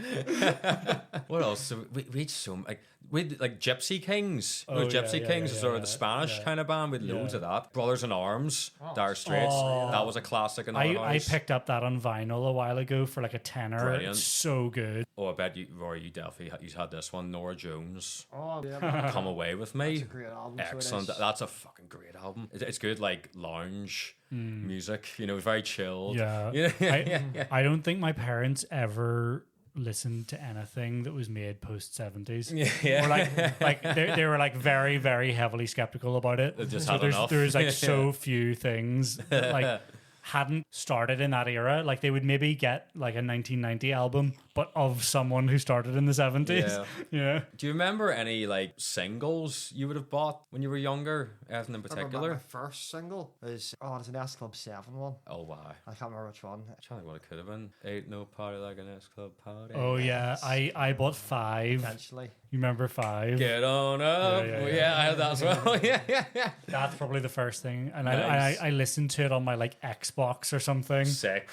[SPEAKER 2] What else? So we had some we had like Gypsy Kings. You know, Gypsy Kings is sort of the Spanish kind of band with loads of that. Brothers in Arms, Dire Straits. That was a classic in our
[SPEAKER 3] I
[SPEAKER 2] house.
[SPEAKER 3] picked up that on vinyl a while ago for like a tenner.
[SPEAKER 2] Brilliant.
[SPEAKER 3] It's so good.
[SPEAKER 2] Oh, I bet you, Rory, you definitely you had this one. Nora Jones,
[SPEAKER 1] Oh, yeah.
[SPEAKER 2] Come Away With Me.
[SPEAKER 1] That's a great album. so it
[SPEAKER 2] Excellent.
[SPEAKER 1] is.
[SPEAKER 2] That's a fucking great album. It's good, like lounge music. You know, very chilled.
[SPEAKER 3] Yeah.
[SPEAKER 2] You know?
[SPEAKER 3] I don't think my parents ever listened to anything that was made post 70s.
[SPEAKER 2] Yeah.
[SPEAKER 3] Or like they were like very, very heavily skeptical about it.
[SPEAKER 2] They just
[SPEAKER 3] so
[SPEAKER 2] had enough.
[SPEAKER 3] there's like so few things that like hadn't started in that era. Like they would maybe get like a 1990 album, but of someone who started in the 70s. Yeah.
[SPEAKER 2] Do you remember any like singles you would have bought when you were younger? Anything in
[SPEAKER 1] I remember
[SPEAKER 2] particular?
[SPEAKER 1] my first single is it's an S Club 7 one.
[SPEAKER 2] Oh wow.
[SPEAKER 1] I can't remember which one.
[SPEAKER 2] I'm trying to think what it could have been. Ain't no party like an S Club party.
[SPEAKER 3] Oh yeah. I bought 5.
[SPEAKER 1] Potentially.
[SPEAKER 3] You remember 5?
[SPEAKER 2] Get on up.
[SPEAKER 3] Yeah,
[SPEAKER 2] Well,
[SPEAKER 3] yeah.
[SPEAKER 2] I had that as well. Yeah.
[SPEAKER 3] That's probably the first thing. And
[SPEAKER 2] Nice.
[SPEAKER 3] I listened to it on my like Xbox or something.
[SPEAKER 2] Sick.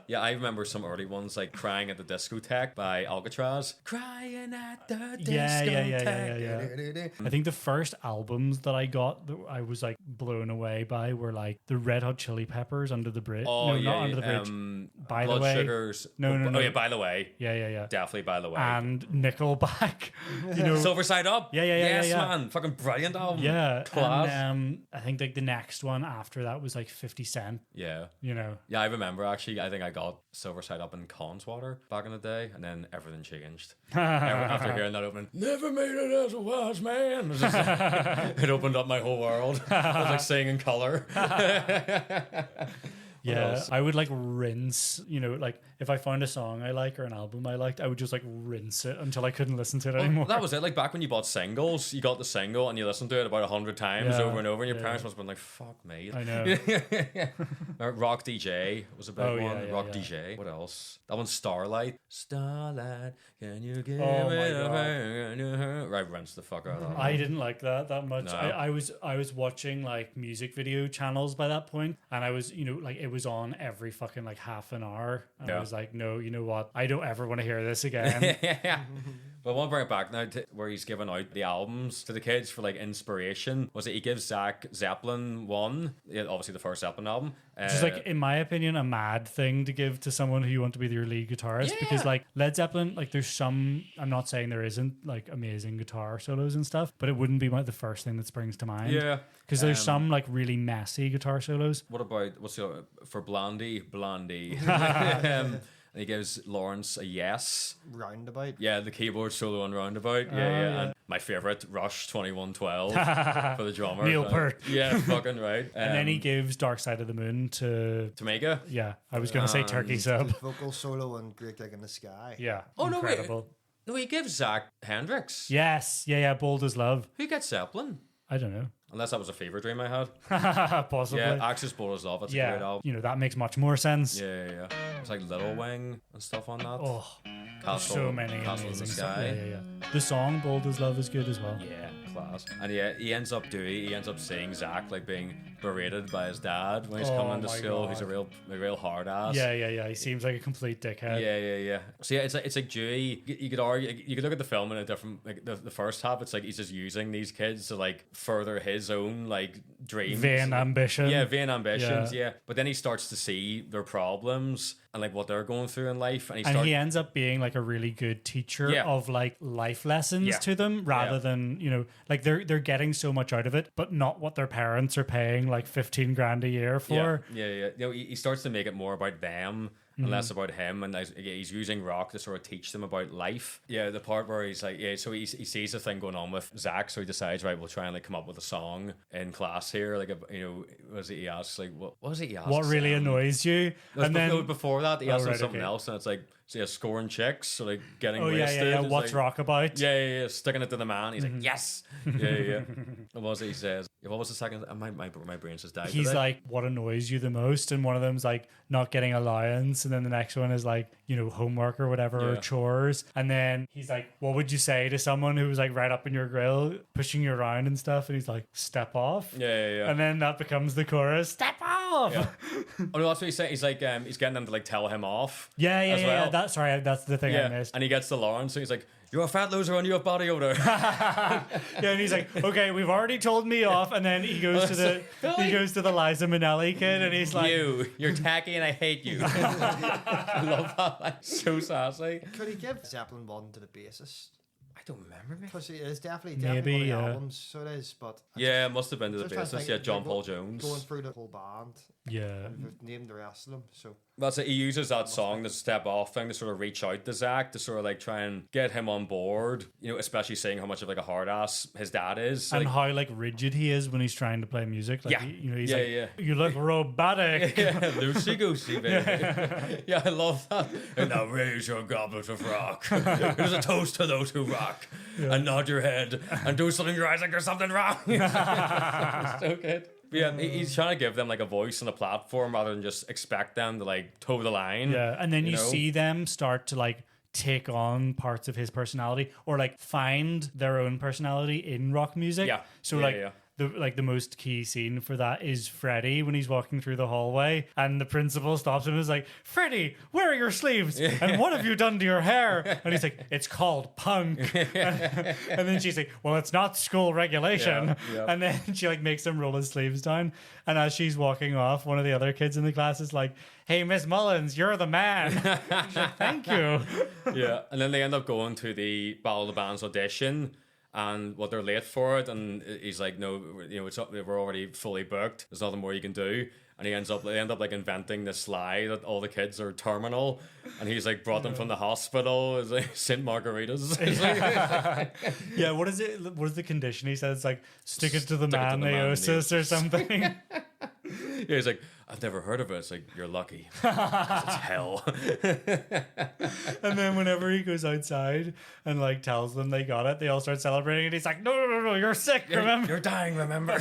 [SPEAKER 2] Yeah, I remember some early ones like Crying at the Discotheque by Alcatraz. Crying at the discotheque.
[SPEAKER 3] Yeah. I think the first albums that I got that I was like blown away by were like the Red Hot Chili Peppers, Under the Bridge.
[SPEAKER 2] Oh,
[SPEAKER 3] no,
[SPEAKER 2] yeah.
[SPEAKER 3] not Under the Bridge. By
[SPEAKER 2] Blood
[SPEAKER 3] the Way.
[SPEAKER 2] Sugars.
[SPEAKER 3] No.
[SPEAKER 2] Oh, yeah, By the Way.
[SPEAKER 3] Yeah.
[SPEAKER 2] Definitely By the Way.
[SPEAKER 3] And Nickelback. like, you know,
[SPEAKER 2] Silver Side Up.
[SPEAKER 3] Yeah.
[SPEAKER 2] Yes, man. Fucking brilliant album.
[SPEAKER 3] Yeah,
[SPEAKER 2] Class.
[SPEAKER 3] and I think like the next one after that was like 50 Cent.
[SPEAKER 2] Yeah.
[SPEAKER 3] You know,
[SPEAKER 2] Yeah, I remember actually. I think I got Silver Side Up in Connswater back in the day, and then everything changed. After hearing that opening, never made it as a wise man. It, was just like, it opened up my whole world. I was like seeing in color.
[SPEAKER 3] yeah, I would like rinse, you know, like if I found a song I like or an album I liked, I would just like rinse it until I couldn't listen to it anymore.
[SPEAKER 2] That was it. Like back when you bought singles, you got the single and you listened to it about 100 times
[SPEAKER 3] Yeah,
[SPEAKER 2] over and over, and your
[SPEAKER 3] yeah.
[SPEAKER 2] parents must have been like, "Fuck me."
[SPEAKER 3] I know.
[SPEAKER 2] Rock DJ was a big
[SPEAKER 3] Oh, yeah,
[SPEAKER 2] one.
[SPEAKER 3] yeah,
[SPEAKER 2] Rock
[SPEAKER 3] yeah.
[SPEAKER 2] DJ. What else? That one's Starlight. Starlight, can you give
[SPEAKER 3] Oh, my
[SPEAKER 2] it a
[SPEAKER 3] God.
[SPEAKER 2] her? Right, rinse the fuck out of that.
[SPEAKER 3] I didn't like that much.
[SPEAKER 2] No.
[SPEAKER 3] I was watching like music video channels by that point, and I was, you know, like it was on every fucking like half an hour, and
[SPEAKER 2] Yeah.
[SPEAKER 3] I was like, no, you know what? I don't ever want to hear this again.
[SPEAKER 2] Yeah. But I want to bring it back now to where he's giving out the albums to the kids for like inspiration. Was it he gives Zach Zeppelin one? Yeah, obviously the first Zeppelin album.
[SPEAKER 3] Just like, in my opinion, a mad thing to give to someone who you want to be your lead guitarist, because like Led Zeppelin, like there's some, I'm not saying there isn't like amazing guitar solos and stuff, but it wouldn't be the first thing that springs to mind.
[SPEAKER 2] Yeah.
[SPEAKER 3] Because there's some like really messy guitar solos.
[SPEAKER 2] What about what's the for Blondie? And he gives Lawrence a yes.
[SPEAKER 1] Roundabout.
[SPEAKER 2] Yeah, the keyboard solo on Roundabout. Yeah. And my favorite, Rush 2112 for the drummer.
[SPEAKER 3] Neil Peart.
[SPEAKER 2] Yeah, fucking right.
[SPEAKER 3] And then he gives Dark Side of the Moon to
[SPEAKER 2] Tamega.
[SPEAKER 3] yeah, I was going to say Turkey Sub.
[SPEAKER 1] His vocal solo and Great Gig in the Sky.
[SPEAKER 3] Yeah.
[SPEAKER 2] Oh, no, wait.
[SPEAKER 3] incredible.
[SPEAKER 2] No, he gives Zach Hendricks.
[SPEAKER 3] Yes. Yeah. Bold as Love.
[SPEAKER 2] Who gets Zeppelin?
[SPEAKER 3] I don't know.
[SPEAKER 2] Unless that was a fever dream I had.
[SPEAKER 3] Possibly.
[SPEAKER 2] Yeah, Axis Bold as Love. That's a great album.
[SPEAKER 3] You know, that makes much more sense.
[SPEAKER 2] Yeah. It's like Little Wing and stuff on that.
[SPEAKER 3] Oh,
[SPEAKER 2] Castle,
[SPEAKER 3] so many
[SPEAKER 2] Castle in
[SPEAKER 3] amazing
[SPEAKER 2] the
[SPEAKER 3] stuff.
[SPEAKER 2] Sky.
[SPEAKER 3] Yeah. The song Bold as Love is good as well.
[SPEAKER 2] Yeah, class. And yeah, he ends up seeing Zach like being berated by his dad when he's
[SPEAKER 3] Oh
[SPEAKER 2] coming to
[SPEAKER 3] my
[SPEAKER 2] school.
[SPEAKER 3] God.
[SPEAKER 2] He's a real hard ass.
[SPEAKER 3] Yeah. He seems like a complete dickhead.
[SPEAKER 2] Yeah. So yeah, it's like Dewey. You could argue, you could look at the film in a different, like the first half. It's like he's just using these kids to like further his own like dreams,
[SPEAKER 3] Vain ambition.
[SPEAKER 2] Yeah, vain ambitions. Yeah. But then he starts to see their problems and like what they're going through in life, and
[SPEAKER 3] he ends up being like a really good teacher
[SPEAKER 2] Yeah.
[SPEAKER 3] of like life lessons
[SPEAKER 2] Yeah.
[SPEAKER 3] to them, rather than, you know, like they're getting so much out of it, but not what their parents are paying like 15 grand a year for.
[SPEAKER 2] Yeah. You know, he starts to make it more about them and less about him, and he's using rock to sort of teach them about life. Yeah, the part where he's like, so he sees the thing going on with Zach, so he decides, right, we'll try and like come up with a song in class here. Like, you know, he asks like, what was it he asks?
[SPEAKER 3] What really annoys you?
[SPEAKER 2] And then before that, he asks him
[SPEAKER 3] right,
[SPEAKER 2] something
[SPEAKER 3] okay.
[SPEAKER 2] else, and it's like, so yeah, scoring chicks, so like getting
[SPEAKER 3] Oh
[SPEAKER 2] wasted.
[SPEAKER 3] yeah.
[SPEAKER 2] It's
[SPEAKER 3] What's
[SPEAKER 2] like,
[SPEAKER 3] rock about?
[SPEAKER 2] Yeah, sticking it to the man. He's like, yes. Yeah. What was it he says? What was the second? My brain's just died.
[SPEAKER 3] He's
[SPEAKER 2] today.
[SPEAKER 3] like, what annoys you the most? And one of them's like not getting allowance, and then the next one is like, you know, homework or whatever, or
[SPEAKER 2] Yeah.
[SPEAKER 3] chores. And then he's like, what would you say to someone who was like right up in your grill, pushing you around and stuff? And he's like, step off.
[SPEAKER 2] Yeah.
[SPEAKER 3] And then that becomes the chorus. Step off.
[SPEAKER 2] Yeah. Oh no, that's what he's saying. He's like, he's getting them to like tell him off.
[SPEAKER 3] Yeah.
[SPEAKER 2] as well.
[SPEAKER 3] That's the thing I missed.
[SPEAKER 2] And he gets to Lawrence, so he's like, "You're a fat loser and you have body odor."
[SPEAKER 3] Yeah, and he's like, okay, we've already told me off. And then he goes to the Liza Minnelli kid, and he's like,
[SPEAKER 2] you're tacky and I hate you. I love that. Like, so sassy.
[SPEAKER 1] Could he give Zeppelin 1 to the bassist?
[SPEAKER 2] I don't remember me.
[SPEAKER 1] Because it is definitely
[SPEAKER 3] Maybe,
[SPEAKER 1] one of the
[SPEAKER 3] yeah.
[SPEAKER 1] albums, so it is, but...
[SPEAKER 2] Yeah, it must have been to the
[SPEAKER 1] Just trying to
[SPEAKER 2] bassist.
[SPEAKER 1] think,
[SPEAKER 2] Yeah, John
[SPEAKER 1] like,
[SPEAKER 2] Paul Jones.
[SPEAKER 1] Going through the whole band,
[SPEAKER 3] yeah.
[SPEAKER 1] we've named the rest of them, so...
[SPEAKER 2] That's it. He uses that song, the step off thing, to sort of reach out to Zach, to sort of like try and get him on board. You know, especially seeing how much of like a hard ass his dad is,
[SPEAKER 3] And
[SPEAKER 2] like,
[SPEAKER 3] how like rigid he is when he's trying to play music. Like,
[SPEAKER 2] Yeah.
[SPEAKER 3] you know, he's
[SPEAKER 2] Yeah,
[SPEAKER 3] like,
[SPEAKER 2] yeah.
[SPEAKER 3] you look robotic.
[SPEAKER 2] yeah, loosey goosey, baby. Yeah, I love that. And now raise your goblet of rock. Here's a toast to those who rock. And nod your head and do something in your eyes like there's something wrong. So good. But yeah, he's trying to give them like a voice and a platform rather than just expect them to like toe the line.
[SPEAKER 3] Yeah, and then you
[SPEAKER 2] know?
[SPEAKER 3] see them start to like take on parts of his personality, or like find their own personality in rock music.
[SPEAKER 2] Yeah.
[SPEAKER 3] So
[SPEAKER 2] Yeah,
[SPEAKER 3] like
[SPEAKER 2] yeah.
[SPEAKER 3] the most key scene for that is Freddie when he's walking through the hallway and the principal stops him and is like, Freddie, where are your sleeves? And what have you done to your hair? And he's like, it's called punk. And then she's like, well, it's not school regulation.
[SPEAKER 2] Yeah.
[SPEAKER 3] And then she like makes him roll his sleeves down. And as she's walking off, one of the other kids in the class is like, hey, Miss Mullins, you're the man. She's like, thank you.
[SPEAKER 2] Yeah, and then they end up going to the Battle of the Bands audition, and they're late for it, and he's like, no, it's up, we're already fully booked. There's nothing more you can do. And they end up like inventing this lie that all the kids are terminal, and he's like brought them from the hospital. It's like St. Margarita's.
[SPEAKER 3] Yeah, what is it? What is the condition? He says it's like stick it to the
[SPEAKER 2] Stick it to the
[SPEAKER 3] man-neosis or something.
[SPEAKER 2] Yeah, he's like, I've never heard of it. It's like, you're lucky. It's hell.
[SPEAKER 3] And then whenever he goes outside and like tells them they got it, they all start celebrating, and he's like, no, you're sick, remember?
[SPEAKER 2] You're dying, remember?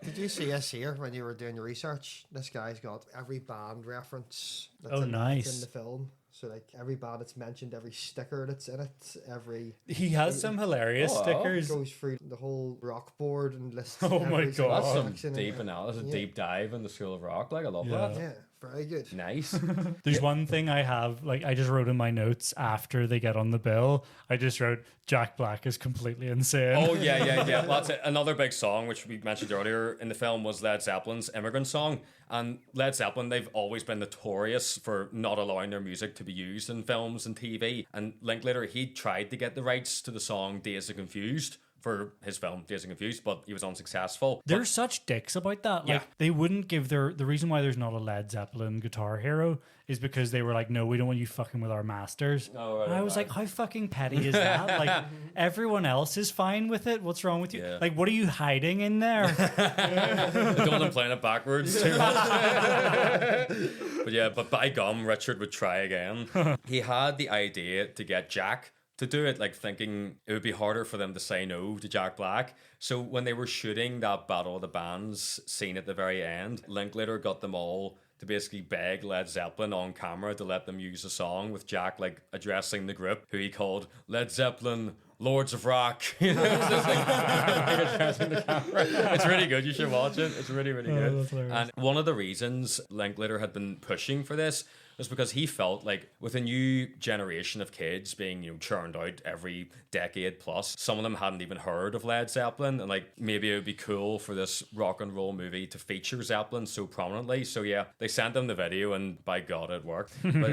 [SPEAKER 1] Did you see us here when you were doing your research? This guy's got every band reference that's
[SPEAKER 3] nice.
[SPEAKER 1] in the film. So like every band that's mentioned, every sticker that's in it, every
[SPEAKER 3] He has some hilarious stickers.
[SPEAKER 1] goes through the whole rock board and lists.
[SPEAKER 3] Oh my
[SPEAKER 1] every
[SPEAKER 3] God.
[SPEAKER 2] That's some
[SPEAKER 1] section
[SPEAKER 2] deep
[SPEAKER 1] and-
[SPEAKER 2] analysis,
[SPEAKER 1] yeah.
[SPEAKER 2] deep dive in the School of Rock. Like, I love
[SPEAKER 3] Yeah.
[SPEAKER 2] that.
[SPEAKER 1] Yeah, very good.
[SPEAKER 2] Nice.
[SPEAKER 3] There's one thing I have, like I just wrote in my notes after they get on the bill. I just wrote Jack Black is completely insane.
[SPEAKER 2] Oh, yeah. That's it. Another big song, which we mentioned earlier in the film, was Led Zeppelin's Immigrant Song. And Led Zeppelin, they've always been notorious for not allowing their music to be used in films and TV. And Linklater, he tried to get the rights to the song Dazed and Confused for his film Dazed and Confused, but he was unsuccessful.
[SPEAKER 3] They're such dicks about that. Like
[SPEAKER 2] Yeah.
[SPEAKER 3] they wouldn't give the reason why there's not a Led Zeppelin Guitar Hero is because they were like, no, we don't want you fucking with our masters.
[SPEAKER 2] Oh, right,
[SPEAKER 3] and I was
[SPEAKER 2] right.
[SPEAKER 3] like, how fucking petty is that? Like everyone else is fine with it. What's wrong with you?
[SPEAKER 2] Yeah.
[SPEAKER 3] Like, what are you hiding in there?
[SPEAKER 2] I don't want them playing it backwards too much. But by gum, Richard would try again. He had the idea to get Jack to do it, like thinking it would be harder for them to say no to Jack Black. So when they were shooting that Battle of the Bands scene at the very end, Linklater got them all to basically beg Led Zeppelin on camera to let them use a song with Jack like addressing the group, who he called Led Zeppelin Lords of Rock. You know, it's just like addressing the camera. It's really good. You should watch it. It's really, really good.
[SPEAKER 3] that's hilarious.
[SPEAKER 2] And one of the reasons Linklater had been pushing for this was because he felt like with a new generation of kids being, churned out every decade plus, some of them hadn't even heard of Led Zeppelin, and like maybe it would be cool for this rock and roll movie to feature Zeppelin so prominently. So yeah, they sent them the video, and by God, it worked. But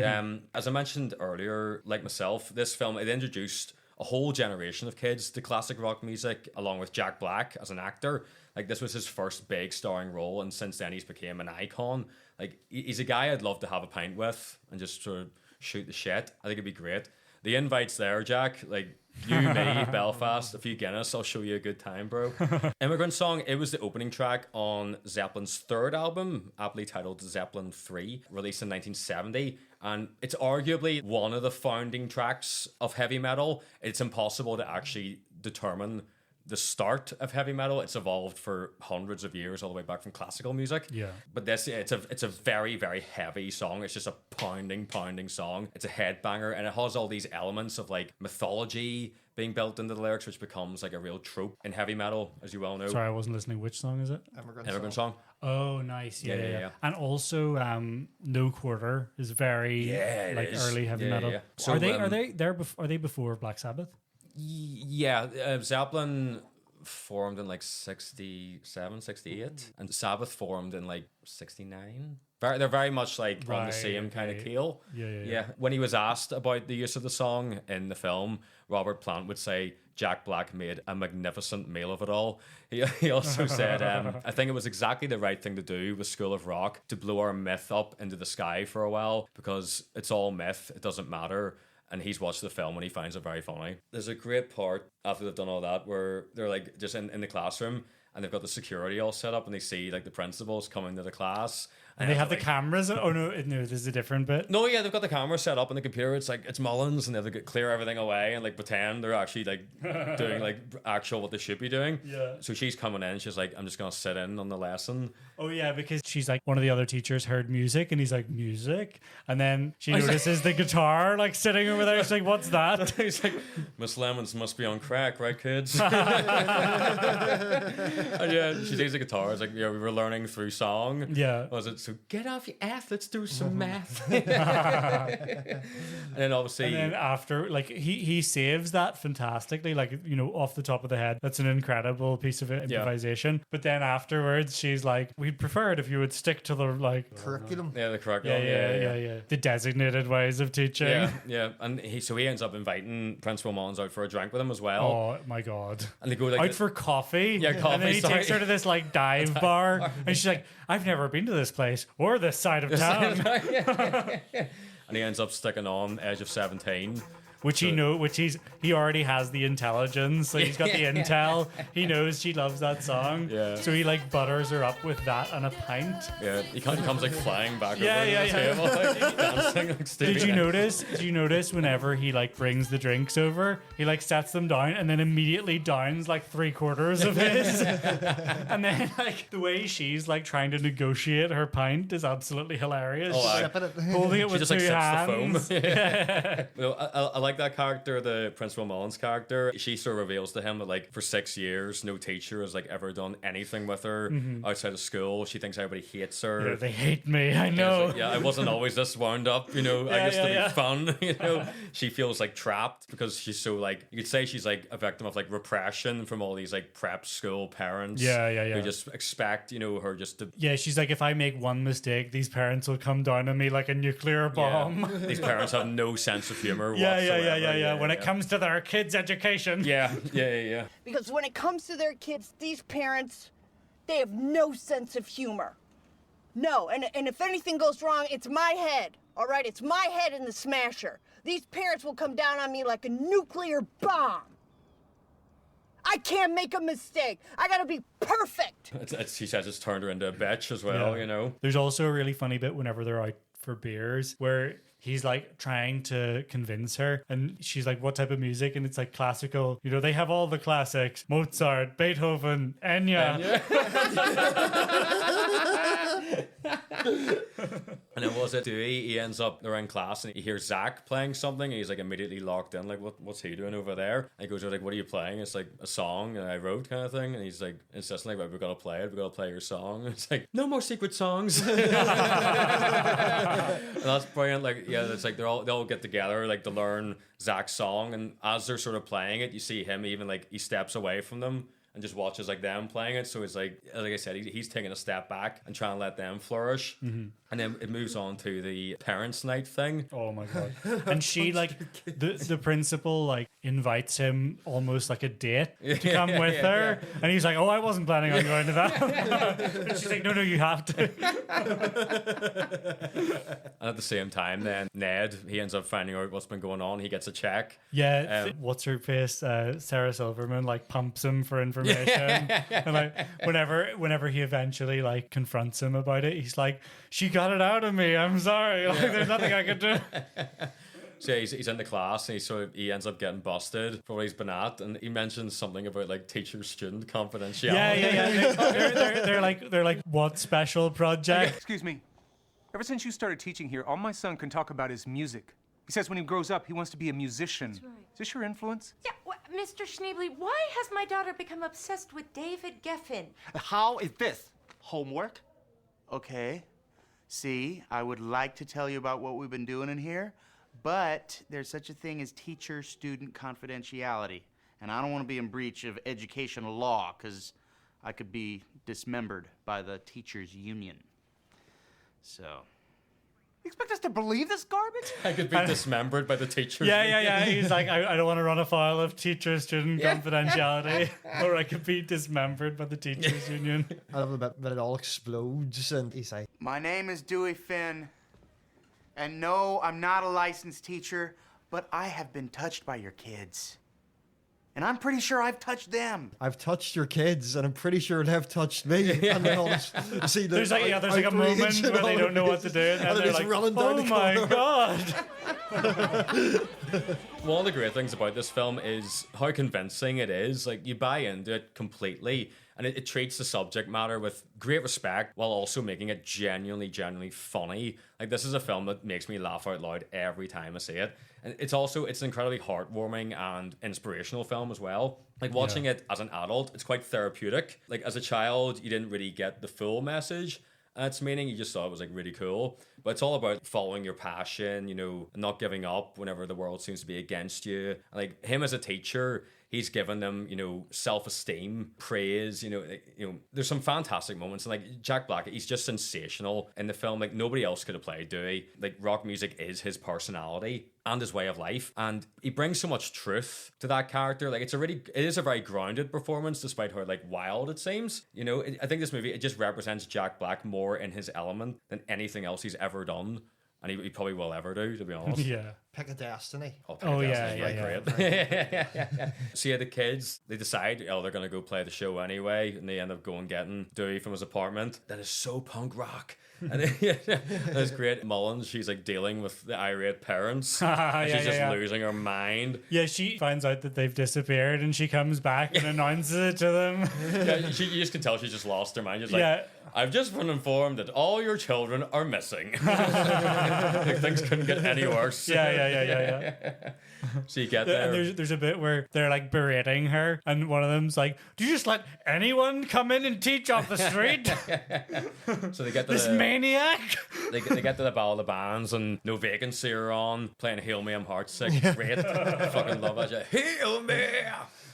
[SPEAKER 2] as I mentioned earlier, like myself, this film, it introduced a whole generation of kids to classic rock music, along with Jack Black as an actor. Like, this was his first big starring role, and since then he's became an icon. Like, he's a guy I'd love to have a pint with and just sort of shoot the shit. I think it'd be great. The invite's there, Jack. Like, you, me, Belfast, a few Guinness, I'll show you a good time, bro. Immigrant Song, it was the opening track on Zeppelin's third album, aptly titled Zeppelin 3, released in 1970. And it's arguably one of the founding tracks of heavy metal. It's impossible to actually determine the start of heavy metal. It's evolved for hundreds of years, all the way back from classical music.
[SPEAKER 3] Yeah.
[SPEAKER 2] But it's a very, very heavy song. It's just a pounding song. It's a headbanger, and it has all these elements of like mythology being built into the lyrics, which becomes like a real trope in heavy metal, as you well know.
[SPEAKER 3] Sorry, I wasn't listening. Which song is it?
[SPEAKER 2] Immigrant Song.
[SPEAKER 3] Oh, nice. Yeah.
[SPEAKER 2] Yeah.
[SPEAKER 3] And also, No Quarter is very
[SPEAKER 2] it
[SPEAKER 3] like
[SPEAKER 2] is.
[SPEAKER 3] early heavy
[SPEAKER 2] Yeah,
[SPEAKER 3] metal.
[SPEAKER 2] yeah. So,
[SPEAKER 3] Are they before Black Sabbath?
[SPEAKER 2] Yeah, Zeppelin formed in like 67, 68, and Sabbath formed in like 69. They're very much like on the
[SPEAKER 3] Right,
[SPEAKER 2] same kind of
[SPEAKER 3] okay.
[SPEAKER 2] keel.
[SPEAKER 3] Yeah.
[SPEAKER 2] When he was asked about the use of the song in the film, Robert Plant would say Jack Black made a magnificent meal of it all. He also said, I think it was exactly the right thing to do with School of Rock, to blow our myth up into the sky for a while, because it's all myth, it doesn't matter. And he's watched the film and he finds it very funny. There's a great part after they've done all that where they're like just in the classroom, and they've got the security all set up, and they see like the principals coming to the class,
[SPEAKER 3] And they have the cameras. Oh no, there's a different bit.
[SPEAKER 2] No, yeah, they've got the camera set up on the computer. It's like it's Mullins, and they have to clear everything away and like pretend they're actually like doing like actual what they should be doing.
[SPEAKER 3] Yeah.
[SPEAKER 2] So she's coming in. She's like, I'm just gonna sit in on the lesson.
[SPEAKER 3] Oh yeah, because she's like, one of the other teachers heard music, and he's like, music, and then she notices the guitar like sitting over there. She's like, what's that?
[SPEAKER 2] He's like, Miss Lemons must be on crack, right, kids? And yeah, she takes the guitar. It's like, yeah, we were learning through song.
[SPEAKER 3] Yeah.
[SPEAKER 2] Was it so? Get off your ass. Let's do some math. And then obviously,
[SPEAKER 3] And then after, like, he saves that fantastically, like, you know, off the top of the head. That's an incredible piece of improvisation. But then afterwards, she's like, we'd prefer it if you would stick to the, like...
[SPEAKER 1] Curriculum.
[SPEAKER 2] yeah, the curriculum.
[SPEAKER 3] Yeah. The designated ways of teaching.
[SPEAKER 2] Yeah. And he ends up inviting Principal Mullins out for a drink with him as well.
[SPEAKER 3] Oh, my God.
[SPEAKER 2] And they go like...
[SPEAKER 3] Out for coffee?
[SPEAKER 2] Yeah, coffee,
[SPEAKER 3] And then he takes her to this, like, dive bar. And she's like, I've never been to this place or this side of town.
[SPEAKER 2] And he ends up sticking on Edge of 17.
[SPEAKER 3] He already has the intelligence, so he's got the intel. He knows she loves that song.
[SPEAKER 2] Yeah.
[SPEAKER 3] So he like butters her up with that and a pint.
[SPEAKER 2] Yeah, he comes like flying back over
[SPEAKER 3] Yeah.
[SPEAKER 2] the table, like, dancing like Stevie.
[SPEAKER 3] Did you notice whenever he like brings the drinks over, he like sets them down and then immediately downs like 3/4 of his. And then like the way she's like trying to negotiate her pint is absolutely hilarious. Holding it
[SPEAKER 2] She
[SPEAKER 3] with
[SPEAKER 2] just like
[SPEAKER 3] two
[SPEAKER 2] sips
[SPEAKER 3] hands.
[SPEAKER 2] the foam. Yeah. Well, I like that character, the Principal Mullins character. She sort of reveals to him that like for 6 years, no teacher has like ever done anything with her outside of school. She thinks everybody hates her.
[SPEAKER 3] Yeah, they hate me. I know.
[SPEAKER 2] Like, I wasn't always this wound up, you know. I used to be fun, you know. She feels like trapped because she's so like, you could say she's like a victim of like repression from all these like prep school parents.
[SPEAKER 3] Yeah.
[SPEAKER 2] Who just expect, you know, her just to.
[SPEAKER 3] Yeah, she's like, if I make one mistake, these parents will come down on me like a nuclear bomb.
[SPEAKER 2] Yeah. These parents have no sense of humor whatsoever.
[SPEAKER 3] Yeah. When it comes to their kids' education.
[SPEAKER 2] Yeah.
[SPEAKER 6] Because when it comes to their kids, these parents, they have no sense of humor. No, and if anything goes wrong, it's my head, all right? It's my head in the smasher. These parents will come down on me like a nuclear bomb. I can't make a mistake. I gotta be perfect.
[SPEAKER 2] She says it's turned her into a bitch as well, you know.
[SPEAKER 3] There's also a really funny bit whenever they're out for beers where he's like trying to convince her and she's like, what type of music? And it's like classical, you know, they have all the classics, Mozart, Beethoven, Enya.
[SPEAKER 2] And then was it Dewey? He ends up, they're in class and he hears Zach playing something and he's like immediately locked in, like what's he doing over there? And he goes, like, what are you playing? It's like a song that I wrote kind of thing. And he's like insisting like, right, we gotta play your song. And it's like, no more secret songs. And that's brilliant. Like, yeah, it's like they all get together like to learn Zach's song, and as they're sort of playing it, you see him even like he steps away from them and just watches like them playing it. So it's like I said, he's taking a step back and trying to let them flourish. And then it moves on to the parents' night thing.
[SPEAKER 3] Oh my God. And she like the principal like invites him almost like a date to come with her. And he's like, oh, I wasn't planning on going to that. And she's like, no, you have to.
[SPEAKER 2] And at the same time then Ned, he ends up finding out what's been going on. He gets a check.
[SPEAKER 3] Yeah, what's her face? Sarah Silverman like pumps him for information. And like whenever he eventually like confronts him about it, he's like, she got it out of me. I'm sorry. Like there's nothing I could do.
[SPEAKER 2] So yeah, he's in the class and he ends up getting busted for what he's been at, and he mentions something about like teacher-student confidentiality.
[SPEAKER 3] Yeah. They're like, what special project?
[SPEAKER 8] Excuse me. Ever since you started teaching here, all my son can talk about is music. He says when he grows up, he wants to be a musician. That's right. Is this your influence?
[SPEAKER 9] Yeah, Mr. Shneebley, why has my daughter become obsessed with David Geffen?
[SPEAKER 5] How is this? Homework? Okay. See, I would like to tell you about what we've been doing in here, but there's such a thing as teacher-student confidentiality, and I don't want to be in breach of educational law, because I could be dismembered by the teachers' union. So...
[SPEAKER 8] You expect us to believe this garbage?
[SPEAKER 2] I could be dismembered by the teachers.
[SPEAKER 3] Yeah. He's like, I don't want to run afoul of teacher-student confidentiality, or I could be dismembered by the teachers' union.
[SPEAKER 1] I love a bit that it all explodes, and he's like,
[SPEAKER 5] My name is Dewey Finn, and no, I'm not a licensed teacher, but I have been touched by your kids. And I'm pretty sure I've touched them.
[SPEAKER 1] I've touched your kids, and I'm pretty sure they've touched me. And then all this, see,
[SPEAKER 3] There's like a moment where they don't know what to do, and then they're like,
[SPEAKER 1] running down
[SPEAKER 3] "Oh
[SPEAKER 1] the
[SPEAKER 3] my
[SPEAKER 1] corridor."
[SPEAKER 3] god!"
[SPEAKER 2] One of the great things about this film is how convincing it is. Like, you buy into it completely, and it treats the subject matter with great respect while also making it genuinely funny. Like, this is a film that makes me laugh out loud every time I see it. And it's an incredibly heartwarming and inspirational film as well. Like, watching it as an adult, it's quite therapeutic. Like, as a child, you didn't really get the full message and its meaning. You just thought it was like really cool. But it's all about following your passion, you know, not giving up whenever the world seems to be against you. Like, him as a teacher, he's given them, you know, self-esteem, praise, you know, there's some fantastic moments. And like Jack Black, he's just sensational in the film. Like, nobody else could have played Dewey. Like, rock music is his personality and his way of life. And he brings so much truth to that character. Like, it is a very grounded performance, despite how like wild it seems. You know, I think this movie, it just represents Jack Black more in his element than anything else he's ever done. And he probably will ever do, to be honest.
[SPEAKER 3] Yeah.
[SPEAKER 1] Pick a Destiny.
[SPEAKER 3] Yeah.
[SPEAKER 2] So yeah, the kids, they decide, they're going to go play the show anyway, and they end up going getting Dewey from his apartment. That is so punk rock. And then, that's great. Mullins, she's like dealing with the irate parents. And she's just losing her mind.
[SPEAKER 3] Yeah, she finds out that they've disappeared, and she comes back and announces it to them.
[SPEAKER 2] You just can tell she just lost her mind. She's like, I've just been informed that all your children are missing. Like, things couldn't get any worse.
[SPEAKER 3] Yeah.
[SPEAKER 2] So you get there.
[SPEAKER 3] And there's a bit where they're like berating her, and one of them's like, "Do you just let anyone come in and teach off the street?"
[SPEAKER 2] So they get to
[SPEAKER 3] this maniac.
[SPEAKER 2] They get to the Battle of the Bands, and No Vacancy are on playing "Heal Me, I'm Heartsick." Great, fucking love that shit. Heal me,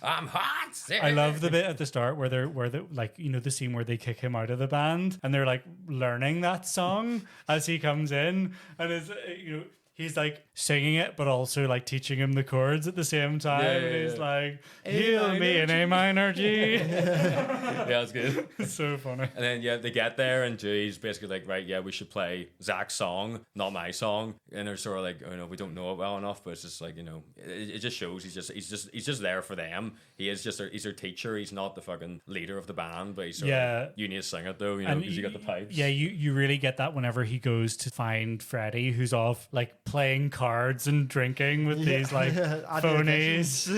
[SPEAKER 2] I'm heartsick.
[SPEAKER 3] I love the bit at the start where they're like, you know, the scene where they kick him out of the band, and they're like learning that song as he comes in, and it's, you know, he's like singing it, but also like teaching him the chords at the same time. And he's like, "Heal me in A minor G."
[SPEAKER 2] Yeah, it's good.
[SPEAKER 3] It's so funny.
[SPEAKER 2] And then they get there, and Dewey's basically like, right, yeah, we should play Zach's song, not my song. And they're sort of like, oh no, we don't know it well enough, but it's just like, you know, it just shows he's just there for them. He's their teacher. He's not the fucking leader of the band, but he's sort of like, you need to sing it though, you know, because you got the pipes.
[SPEAKER 3] Yeah, you really get that whenever he goes to find Freddie, who's off like playing cards and drinking with these like phonies.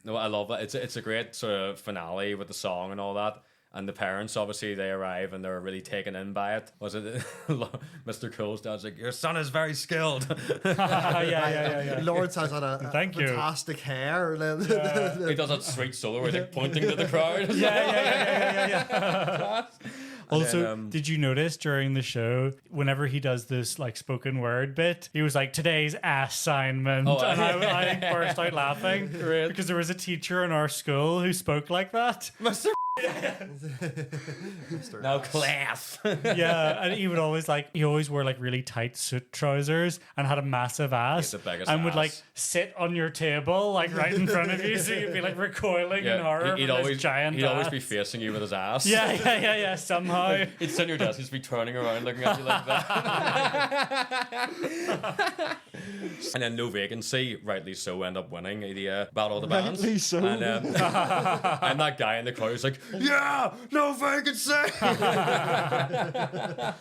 [SPEAKER 2] No, I love that. It's a great sort of finale with the song and all that. And the parents, obviously, they arrive and they're really taken in by it. Was it Mr. Cole's dad's like, "Your son is very skilled."
[SPEAKER 3] Yeah.
[SPEAKER 1] Lawrence has a fantastic hair.
[SPEAKER 2] He does that sweet solo where he's like pointing to the crowd.
[SPEAKER 3] Yeah. Also, then, did you notice during the show, whenever he does this like spoken word bit, he was like, "Today's assignment," and I burst out laughing because there was a teacher in our school who spoke like that.
[SPEAKER 2] Mr. Now class.
[SPEAKER 3] Yeah, and he would always wore like really tight suit trousers and had a massive ass and would like sit on your table like right in front of you, so you'd be like recoiling in horror. He'd always
[SPEAKER 2] be facing you with his ass.
[SPEAKER 3] Yeah. Somehow
[SPEAKER 2] he'd sit on your desk, he'd be turning around looking at you like that. And then No Vacancy, rightly so, end up winning the Battle of the Bands.
[SPEAKER 1] Rightly so.
[SPEAKER 2] And that guy in the crowd is like, "Yeah, no vacancy."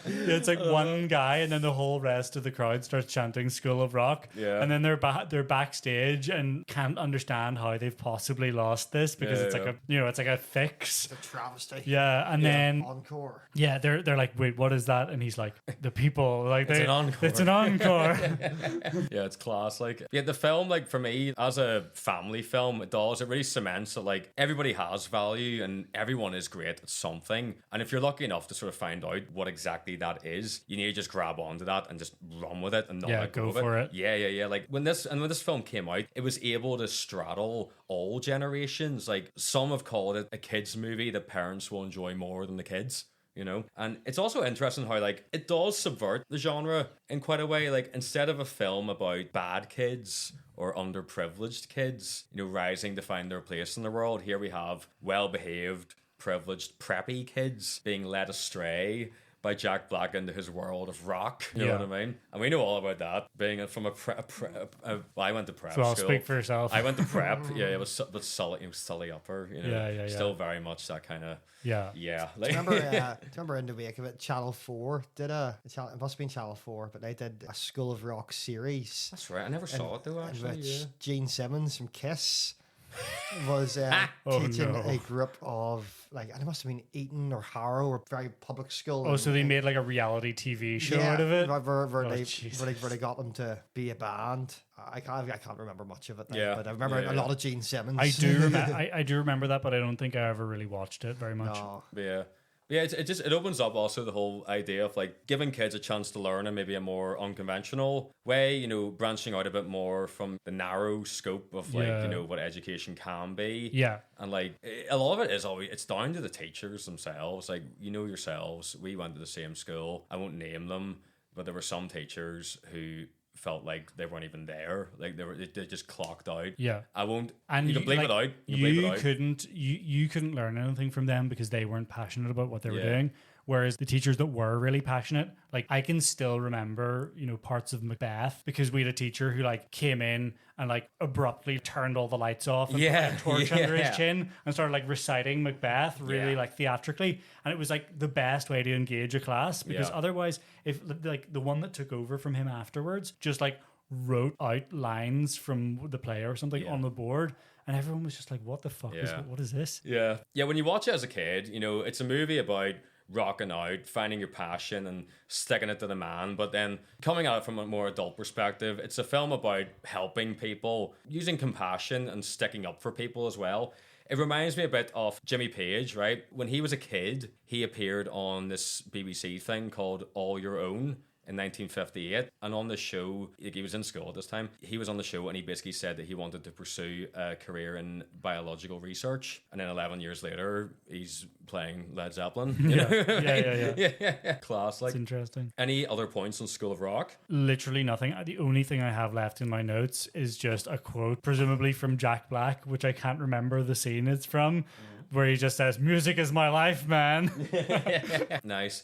[SPEAKER 3] It's like one guy, and then the whole rest of the crowd starts chanting "School of Rock."
[SPEAKER 2] Yeah.
[SPEAKER 3] And then they're backstage and can't understand how they've possibly lost this because it's like it's like a fix.
[SPEAKER 1] It's a travesty.
[SPEAKER 3] Yeah, and then
[SPEAKER 1] encore.
[SPEAKER 3] Yeah, they're like, "Wait, what is that?" And he's like, "The people." Like,
[SPEAKER 2] it's an encore.
[SPEAKER 3] It's an encore.
[SPEAKER 2] Yeah, it's class. Like, yeah, the film, like, for me, as a family film, it really cements that like everybody has value and everyone is great at something. And if you're lucky enough to sort of find out what exactly that is, you need to just grab onto that and just run with it and not let go
[SPEAKER 3] of
[SPEAKER 2] it.
[SPEAKER 3] it.
[SPEAKER 2] Yeah. Like when this film came out, it was able to straddle all generations. Like, some have called it a kids movie that parents will enjoy more than the kids. You know, and it's also interesting how like it does subvert the genre in quite a way. Like, instead of a film about bad kids or underprivileged kids, you know, rising to find their place in the world, here we have well-behaved, privileged, preppy kids being led astray by Jack Black into his world of rock. You know what I mean? And we know all about that. Being from I went to prep
[SPEAKER 3] So I'll
[SPEAKER 2] school.
[SPEAKER 3] speak for yourself.
[SPEAKER 2] I went to prep. Yeah, it was Sully upper. You know,
[SPEAKER 3] Yeah.
[SPEAKER 2] Still very much that kind of.
[SPEAKER 3] Yeah.
[SPEAKER 2] Like,
[SPEAKER 1] do you remember in the wake of it, Channel 4 did it must have been Channel 4, but they did a School of Rock series.
[SPEAKER 2] That's right. I never saw it though.
[SPEAKER 1] In
[SPEAKER 2] Actually,
[SPEAKER 1] which Gene Simmons from Kiss was teaching a group of, like, it must have been Eton or Harrow or very public school.
[SPEAKER 3] Oh, so they made like a reality TV show out of it?
[SPEAKER 1] Where they got them to be a band. I can't remember much of it now, but I remember a lot of Gene Simmons.
[SPEAKER 3] I do remember that, but I don't think I ever really watched it very much.
[SPEAKER 1] No.
[SPEAKER 2] Yeah, it opens up also the whole idea of like giving kids a chance to learn in maybe a more unconventional way, you know, branching out a bit more from the narrow scope of like, you know, what education can be.
[SPEAKER 3] Yeah.
[SPEAKER 2] And like a lot of it is always, it's down to the teachers themselves. Like, you know yourselves, we went to the same school. I won't name them, but there were some teachers who felt like they weren't even there. Like they just clocked out.
[SPEAKER 3] Yeah.
[SPEAKER 2] I won't.
[SPEAKER 3] And
[SPEAKER 2] you can bleep it out.
[SPEAKER 3] You couldn't learn anything from them because they weren't passionate about what they were doing. Whereas the teachers that were really passionate, like I can still remember, you know, parts of Macbeth because we had a teacher who like came in and like abruptly turned all the lights off and put a torch under his chin and started like reciting Macbeth really like theatrically. And it was like the best way to engage a class because otherwise if like the one that took over from him afterwards just like wrote out lines from the play or something on the board. And everyone was just like, what the fuck what is this?
[SPEAKER 2] Yeah. Yeah, when you watch it as a kid, you know, it's a movie about rocking out, finding your passion and sticking it to the man. But then coming at it from a more adult perspective, it's a film about helping people, using compassion and sticking up for people as well. It reminds me a bit of Jimmy Page, right? When he was a kid, he appeared on this BBC thing called All Your Own in 1958, and on the show, like, he was in school at this time, he was on the show and he basically said that he wanted to pursue a career in biological research, and then 11 years later he's playing Led Zeppelin. You know? Yeah. Class. Like,
[SPEAKER 3] it's interesting.
[SPEAKER 2] Any other points on School of Rock?
[SPEAKER 3] Literally nothing. The only thing I have left in my notes is just a quote, presumably from Jack Black, which I can't remember the scene it's from, where he just says, "Music is my life, man."
[SPEAKER 2] Nice.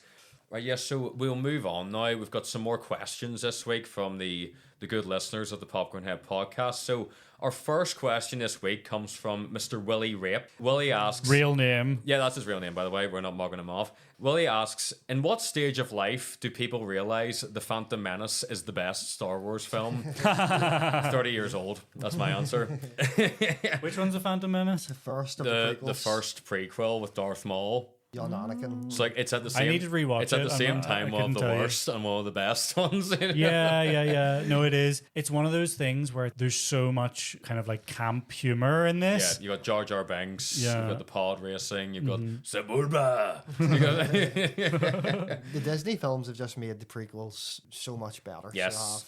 [SPEAKER 2] Right, yes, so we'll move on now. We've got some more questions this week from the good listeners of the Popcorn Head podcast. So our first question this week comes from Mr. Willie Rape. Willie asks...
[SPEAKER 3] Real name.
[SPEAKER 2] Yeah, that's his real name, by the way. We're not mugging him off. Willie asks, in what stage of life do people realise The Phantom Menace is the best Star Wars film? 30 years old. That's my answer.
[SPEAKER 3] Which one's The Phantom Menace?
[SPEAKER 1] The first of the prequels.
[SPEAKER 2] The first prequel with Darth Maul.
[SPEAKER 1] Young Anakin.
[SPEAKER 2] It's like it's at the same.
[SPEAKER 3] I need to rewatch
[SPEAKER 2] It's at
[SPEAKER 3] it.
[SPEAKER 2] the same time one of the worst and one of the best ones.
[SPEAKER 3] Yeah. No, it is. It's one of those things where there's so much kind of like camp humor in this.
[SPEAKER 2] Yeah, you got Jar Jar Binks.
[SPEAKER 3] Yeah.
[SPEAKER 2] You've got the pod racing. You've got Sebulba.
[SPEAKER 1] The Disney films have just made the prequels so much better.
[SPEAKER 2] Yes.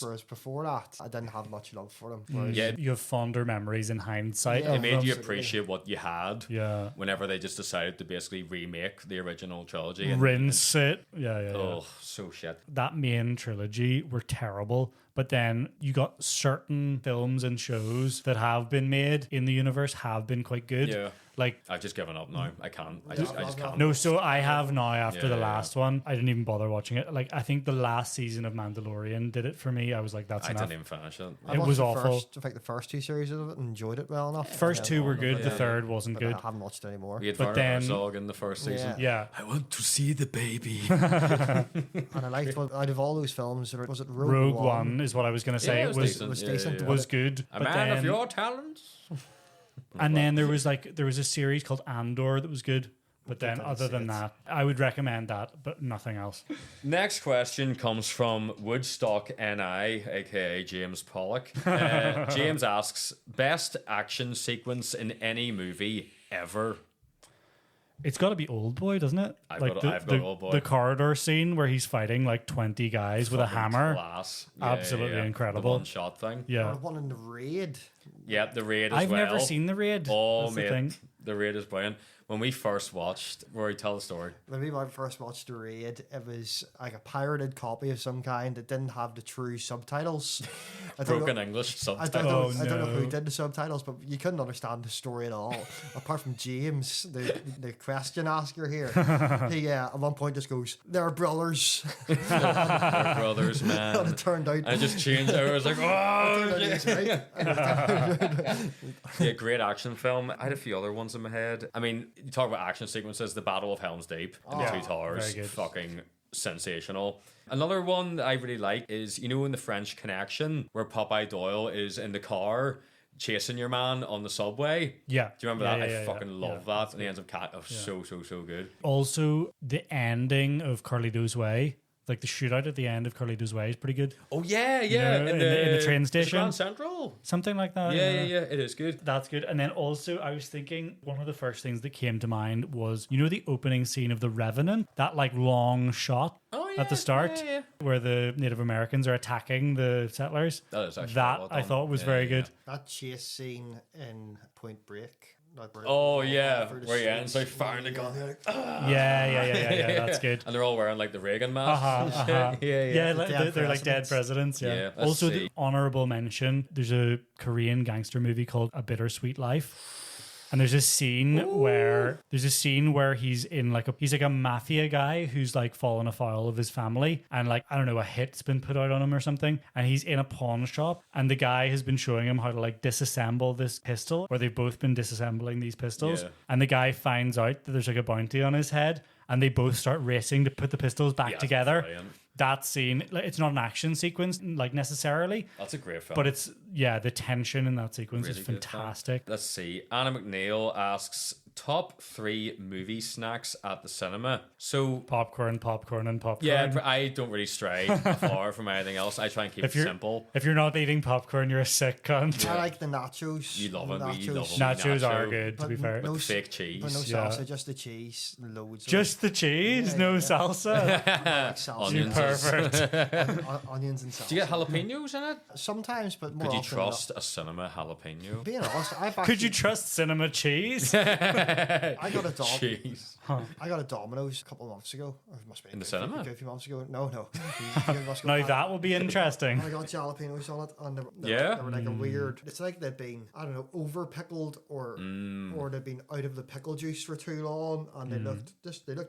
[SPEAKER 1] Whereas before that, I didn't have much love for them.
[SPEAKER 2] Yeah,
[SPEAKER 3] you have fonder memories in hindsight.
[SPEAKER 2] It made you
[SPEAKER 1] absolutely.
[SPEAKER 2] appreciate what you had.
[SPEAKER 3] Yeah.
[SPEAKER 2] Whenever they just decided to basically remake the original trilogy.
[SPEAKER 3] Rinse it. Yeah.
[SPEAKER 2] Oh, so shit.
[SPEAKER 3] That main trilogy were terrible. But then you got certain films and shows that have been made in the universe have been quite good.
[SPEAKER 2] Yeah.
[SPEAKER 3] Like,
[SPEAKER 2] I've just given up now. I can't. I just can't.
[SPEAKER 3] no, so I have now after the
[SPEAKER 2] Yeah.
[SPEAKER 3] last one. I didn't even bother watching it. Like, I think the last season of Mandalorian did it for me. I was like, that's
[SPEAKER 2] I
[SPEAKER 3] enough.
[SPEAKER 2] didn't even finish it.
[SPEAKER 1] I
[SPEAKER 3] It
[SPEAKER 1] watched
[SPEAKER 3] was
[SPEAKER 1] the
[SPEAKER 3] awful.
[SPEAKER 1] I think the first two series of it and enjoyed it well enough.
[SPEAKER 3] First
[SPEAKER 1] And
[SPEAKER 3] two
[SPEAKER 1] then
[SPEAKER 3] were
[SPEAKER 1] on
[SPEAKER 3] good.
[SPEAKER 1] to
[SPEAKER 3] The third wasn't
[SPEAKER 1] but
[SPEAKER 3] good.
[SPEAKER 1] I haven't watched it anymore.
[SPEAKER 2] We had
[SPEAKER 3] But
[SPEAKER 2] Werner
[SPEAKER 3] then-
[SPEAKER 2] Herzog in the first season.
[SPEAKER 3] Yeah.
[SPEAKER 2] I want to see the baby.
[SPEAKER 1] And I liked out of all those films, was it
[SPEAKER 3] Rogue One is what I was going to say.
[SPEAKER 2] Yeah,
[SPEAKER 3] it
[SPEAKER 2] it
[SPEAKER 3] was
[SPEAKER 2] was decent.
[SPEAKER 1] decent.
[SPEAKER 2] Yeah.
[SPEAKER 3] was good.
[SPEAKER 2] A
[SPEAKER 3] but
[SPEAKER 2] man of
[SPEAKER 3] then-
[SPEAKER 2] your talents.
[SPEAKER 3] And then there was a series called Andor that was good. But then other than that, I would recommend that, but nothing else.
[SPEAKER 2] Next question comes from Woodstock NI, aka James Pollock. James asks, best action sequence in any movie ever?
[SPEAKER 3] It's got to be Old Boy, doesn't it?
[SPEAKER 2] I've got Old Boy.
[SPEAKER 3] The corridor scene where he's fighting like 20 guys with a
[SPEAKER 2] Fucking
[SPEAKER 3] hammer.
[SPEAKER 2] Class.
[SPEAKER 3] Absolutely incredible.
[SPEAKER 2] The one-shot thing.
[SPEAKER 3] Yeah.
[SPEAKER 1] Or one in the raid.
[SPEAKER 2] Yeah, The Raid as
[SPEAKER 3] I've
[SPEAKER 2] well.
[SPEAKER 3] never seen The Raid.
[SPEAKER 2] Oh,
[SPEAKER 3] That's the
[SPEAKER 2] mate.
[SPEAKER 3] thing.
[SPEAKER 2] The Raid is brilliant. When we first watched, Rory, tell the story.
[SPEAKER 1] When we first watched The Raid, it was like a pirated copy of some kind that didn't have the true subtitles.
[SPEAKER 2] Broken English
[SPEAKER 1] I
[SPEAKER 2] subtitles.
[SPEAKER 1] don't know who did the subtitles, but you couldn't understand the story at all. Apart from James, the question asker here. He at one point just goes, "They're brothers."
[SPEAKER 2] They're brothers, man.
[SPEAKER 1] And it turned out.
[SPEAKER 2] I just changed. I was like, oh,
[SPEAKER 1] right.
[SPEAKER 2] yeah, great action film. I had a few other ones in my head. I mean, you talk about action sequences. The Battle of Helm's Deep and the Two Towers,
[SPEAKER 3] very good.
[SPEAKER 2] fucking sensational. Another one that I really like is, you know, in The French Connection, where Popeye Doyle is in the car chasing your man on the subway.
[SPEAKER 3] Yeah.
[SPEAKER 2] Do you remember that? I fucking love
[SPEAKER 3] yeah.
[SPEAKER 2] that. And he ends up so good.
[SPEAKER 3] Also, the ending of Carlito's Way, like the shootout at the end of Carlito's Way, is pretty good.
[SPEAKER 2] Oh yeah,
[SPEAKER 3] You
[SPEAKER 2] yeah.
[SPEAKER 3] know, in the train
[SPEAKER 2] is it
[SPEAKER 3] station.
[SPEAKER 2] Grand Central.
[SPEAKER 3] Something like that.
[SPEAKER 2] Yeah. It is good.
[SPEAKER 3] That's good. And then also, I was thinking one of the first things that came to mind was, you know, the opening scene of The Revenant, that like long shot at the start where the Native Americans are attacking the settlers.
[SPEAKER 2] That is actually
[SPEAKER 3] that
[SPEAKER 2] well
[SPEAKER 3] I
[SPEAKER 2] done.
[SPEAKER 3] thought was very good.
[SPEAKER 1] That chase scene in Point Break.
[SPEAKER 2] Oh yeah, where he ends like firing the gun.
[SPEAKER 3] Yeah, that's good.
[SPEAKER 2] And they're all wearing like the Reagan masks. Yeah.
[SPEAKER 3] Like, they're like dead presidents.
[SPEAKER 2] Yeah, let's
[SPEAKER 3] Also,
[SPEAKER 2] see.
[SPEAKER 3] the honorable mention. There's a Korean gangster movie called A Bittersweet Life. And there's a scene where he's in he's like a mafia guy who's like fallen afoul of his family, and like, I don't know, a hit's been put out on him or something, and he's in a pawn shop, and the guy has been showing him how to like disassemble this pistol, where they've both been disassembling these pistols, and the guy finds out that there's like a bounty on his head, and they both start racing to put the pistols back together.
[SPEAKER 2] Brilliant.
[SPEAKER 3] That scene, like, it's not an action sequence like necessarily.
[SPEAKER 2] That's a great film.
[SPEAKER 3] But it's, the tension in that sequence
[SPEAKER 2] Really
[SPEAKER 3] is
[SPEAKER 2] good film.
[SPEAKER 3] fantastic.
[SPEAKER 2] Let's see. Anna McNeil asks, top 3 movie snacks at the cinema. So
[SPEAKER 3] Popcorn.
[SPEAKER 2] yeah, I don't really stray far from anything else. I try and keep it simple.
[SPEAKER 3] If you're not eating popcorn, you're a sick cunt.
[SPEAKER 1] I like the nachos.
[SPEAKER 2] You love it.
[SPEAKER 1] Nachos.
[SPEAKER 2] You love
[SPEAKER 3] Nachos are
[SPEAKER 2] nacho.
[SPEAKER 3] good, to be fair.
[SPEAKER 1] No
[SPEAKER 2] Fake cheese.
[SPEAKER 1] But no
[SPEAKER 3] Yeah.
[SPEAKER 1] salsa, just the cheese. Loads.
[SPEAKER 3] Just the cheese, no salsa.
[SPEAKER 1] like salsa.
[SPEAKER 3] You
[SPEAKER 2] Onions.
[SPEAKER 3] pervert.
[SPEAKER 1] Onions and salsa.
[SPEAKER 2] Do you get jalapenos in it?
[SPEAKER 1] Sometimes, but more
[SPEAKER 2] Could you
[SPEAKER 1] often
[SPEAKER 2] trust a cinema jalapeno?
[SPEAKER 1] Being honest, I've actually,
[SPEAKER 3] Could you trust cinema cheese?
[SPEAKER 1] I got a dog.
[SPEAKER 2] Cheese.
[SPEAKER 1] I got a Domino's a couple of months ago. Or it must be
[SPEAKER 2] In the cinema?
[SPEAKER 1] a few months ago. No. A few months ago.
[SPEAKER 3] Now that will be interesting.
[SPEAKER 1] I got jalapenos on it, and they were like a weird. It's like they'd been, I don't know, over pickled or they'd been out of the pickle juice for too long, and they looked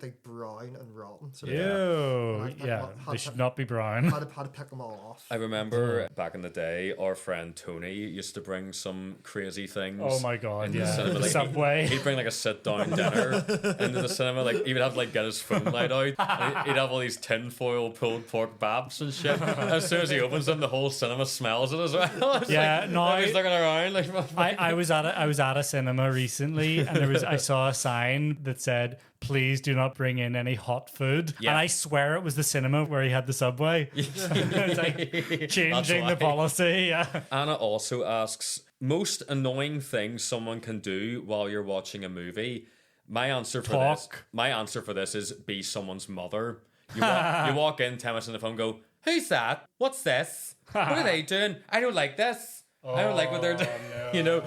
[SPEAKER 1] like brown and rotten. So
[SPEAKER 3] They should not be brown.
[SPEAKER 1] had to pick them all off.
[SPEAKER 2] I remember back in the day, our friend Tony used to bring some crazy things.
[SPEAKER 3] Oh my god,
[SPEAKER 2] into the cinema.
[SPEAKER 3] The
[SPEAKER 2] Like,
[SPEAKER 3] Subway.
[SPEAKER 2] He'd bring like a sit-down dinner into the cinema. Like he would have to like get his phone light out. And he'd have all these tinfoil pulled pork babs and shit. As soon as he opens them, the whole cinema smells it as well. It's
[SPEAKER 3] Yeah,
[SPEAKER 2] like,
[SPEAKER 3] no,
[SPEAKER 2] he's looking around like.
[SPEAKER 3] I was at a cinema recently, and I saw a sign that said, "Please do not bring in any hot food."
[SPEAKER 2] Yeah.
[SPEAKER 3] And I swear it was the cinema where he had the Subway. It's like changing the policy. Yeah.
[SPEAKER 2] Anna also asks, most annoying thing someone can do while you're watching a movie. My answer for this is be someone's mother. You walk in, 10 minutes in the film, go, who's that? What's this? What are they doing? I don't like this. I don't like what they're doing.
[SPEAKER 3] No.
[SPEAKER 2] You know,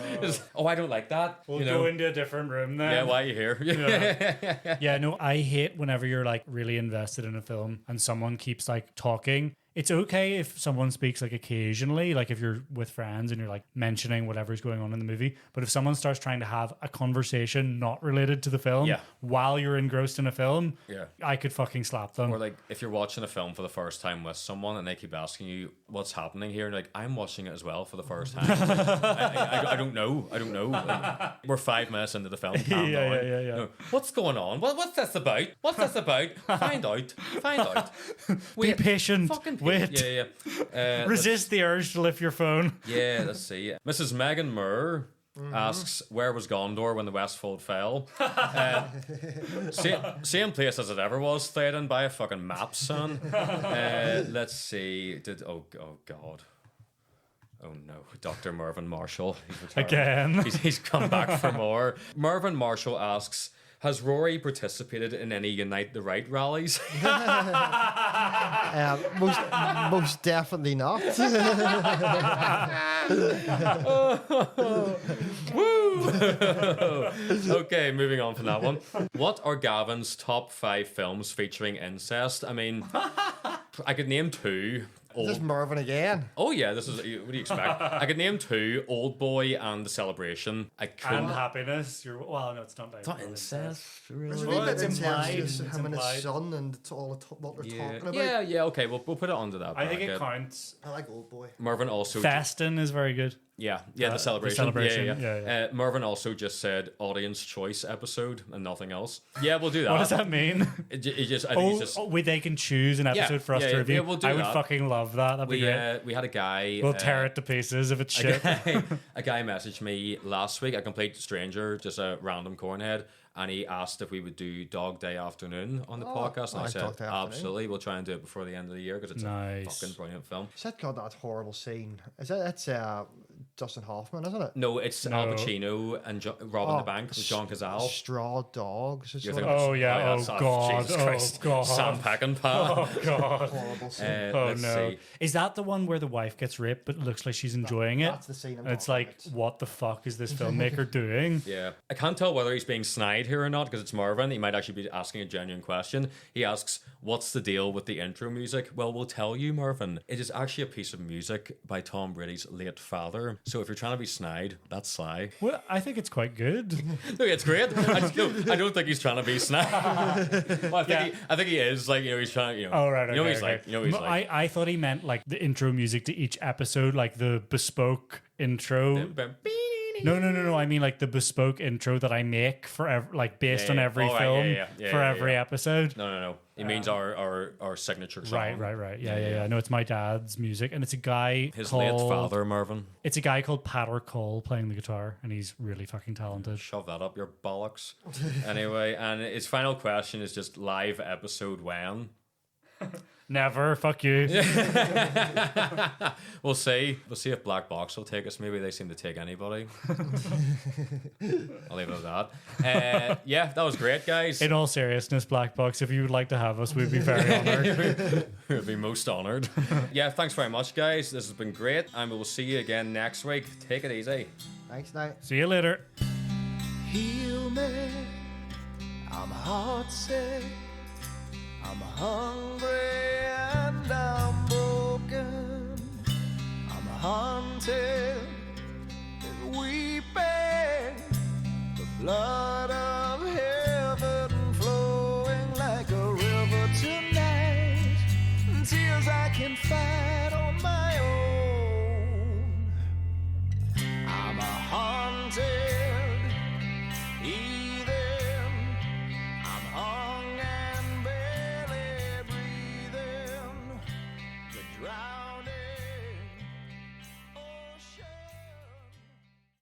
[SPEAKER 2] I don't like that.
[SPEAKER 3] We'll
[SPEAKER 2] you know?
[SPEAKER 3] go into a different room then.
[SPEAKER 2] Yeah, why are you here?
[SPEAKER 3] Yeah, no, I hate whenever you're like really invested in a film and someone keeps like talking. It's okay if someone speaks like occasionally, like if you're with friends and you're like mentioning whatever's going on in the movie. But if someone starts trying to have a conversation not related to the film while you're engrossed in a film, I could fucking slap them.
[SPEAKER 2] Or like if you're watching a film for the first time with someone and they keep asking you what's happening here, and like, I'm watching it as well for the first time. I don't know. Like, we're 5 minutes into the film. Calm down. You know, what's going on? What's this about? Find out.
[SPEAKER 3] Be patient. Wait.
[SPEAKER 2] Yeah.
[SPEAKER 3] Resist the urge to lift your phone.
[SPEAKER 2] Yeah, let's see. Mrs. Megan Moore asks, where was Gondor when the Westfold fell? Same place as it ever was, threatened by a fucking map, son. Let's see. Oh God. Oh no, Dr. Mervyn Marshall. He's returned.
[SPEAKER 3] Again.
[SPEAKER 2] He's come back for more. Mervyn Marshall asks, Has Rory participated in any Unite the Right rallies?
[SPEAKER 1] Most definitely not.
[SPEAKER 2] Woo! Okay, moving on from that one. What are Gavin's top 5 films featuring incest? I mean, I could name 2.
[SPEAKER 1] Is this Marvin again?
[SPEAKER 2] Oh yeah, this is. What do you expect? I could name 2: Old Boy and The Celebration. I couldn't.
[SPEAKER 3] And Happiness. Well, no, it's not.
[SPEAKER 2] It's not incest,
[SPEAKER 1] There's a
[SPEAKER 2] really.
[SPEAKER 1] wee bit
[SPEAKER 3] it's
[SPEAKER 1] implied.
[SPEAKER 3] implied.
[SPEAKER 1] Him and his son, and it's all what they're talking about.
[SPEAKER 2] Yeah. Okay, we'll put it onto that.
[SPEAKER 3] I think it
[SPEAKER 2] bracket.
[SPEAKER 3] counts.
[SPEAKER 1] I like Old Boy.
[SPEAKER 2] Marvin also.
[SPEAKER 3] Festin is very good.
[SPEAKER 2] Yeah, The Celebration.
[SPEAKER 3] The Celebration,
[SPEAKER 2] Yeah. Marvin also just said audience choice episode and nothing else. Yeah, we'll do that.
[SPEAKER 3] What does that mean?
[SPEAKER 2] I think it's just.
[SPEAKER 3] They can choose an episode for us to review.
[SPEAKER 2] Yeah, we'll do
[SPEAKER 3] I would
[SPEAKER 2] that.
[SPEAKER 3] fucking love that. That'd be great.
[SPEAKER 2] We had a guy.
[SPEAKER 3] We'll tear it to pieces if it's shit.
[SPEAKER 2] A guy messaged me last week, a complete stranger, just a random cornhead, and he asked if we would do Dog Day Afternoon on the podcast, and I said absolutely, we'll try and do it before the end of the year because it's a fucking brilliant film.
[SPEAKER 1] Said God, that horrible scene. That's Dustin Hoffman, isn't it?
[SPEAKER 2] No, it's Al Pacino and robbing the bank with John Cazale.
[SPEAKER 1] Straw Dogs.
[SPEAKER 2] God!
[SPEAKER 3] Jesus Christ. God.
[SPEAKER 2] Sam Peckinpah.
[SPEAKER 3] Oh God.
[SPEAKER 1] Horrible scene.
[SPEAKER 3] Oh no!
[SPEAKER 2] See.
[SPEAKER 3] Is that the one where the wife gets raped but it looks like she's enjoying it?
[SPEAKER 1] That's the scene.
[SPEAKER 3] And it's like, what the fuck is this filmmaker doing?
[SPEAKER 2] Yeah, I can't tell whether he's being snide here or not because it's Marvin. He might actually be asking a genuine question. He asks, "What's the deal with the intro music?" Well, we'll tell you, Marvin. It is actually a piece of music by Tom Brady's late father. So if you're trying to be snide, that's sly.
[SPEAKER 3] Well, I think it's quite good.
[SPEAKER 2] No, it's great. I don't think he's trying to be snide. Well, I think he is. Like, he's trying.
[SPEAKER 3] Oh right. Okay,
[SPEAKER 2] he's like.
[SPEAKER 3] I thought he meant like the intro music to each episode, like the bespoke intro. No. I mean like the bespoke intro that I make for based on every film for every episode.
[SPEAKER 2] No. He means our signature song.
[SPEAKER 3] Right. Yeah. No, it's my dad's music, and it's a guy
[SPEAKER 2] His
[SPEAKER 3] called,
[SPEAKER 2] late father, Marvin.
[SPEAKER 3] It's a guy called Patter Cole playing the guitar, and he's really fucking talented.
[SPEAKER 2] Shove that up your bollocks. Anyway, and his final question is just live episode when?
[SPEAKER 3] Never. Fuck you.
[SPEAKER 2] We'll see. We'll see if Black Box will take us. Maybe they seem to take anybody. I'll leave it at that. Yeah, that was great, guys.
[SPEAKER 3] In all seriousness, Black Box, if you would like to have us, we'd be very honored.
[SPEAKER 2] We'd be most honored. Yeah, thanks very much, guys. This has been great, and we will see you again next week. Take it easy.
[SPEAKER 1] Thanks, night.
[SPEAKER 3] See you later.
[SPEAKER 5] Heal me, I'm heartsick, I'm hungry and I'm broken, I'm haunted with weeping, the blood of heaven flowing like a river tonight, tears I can fight on my own.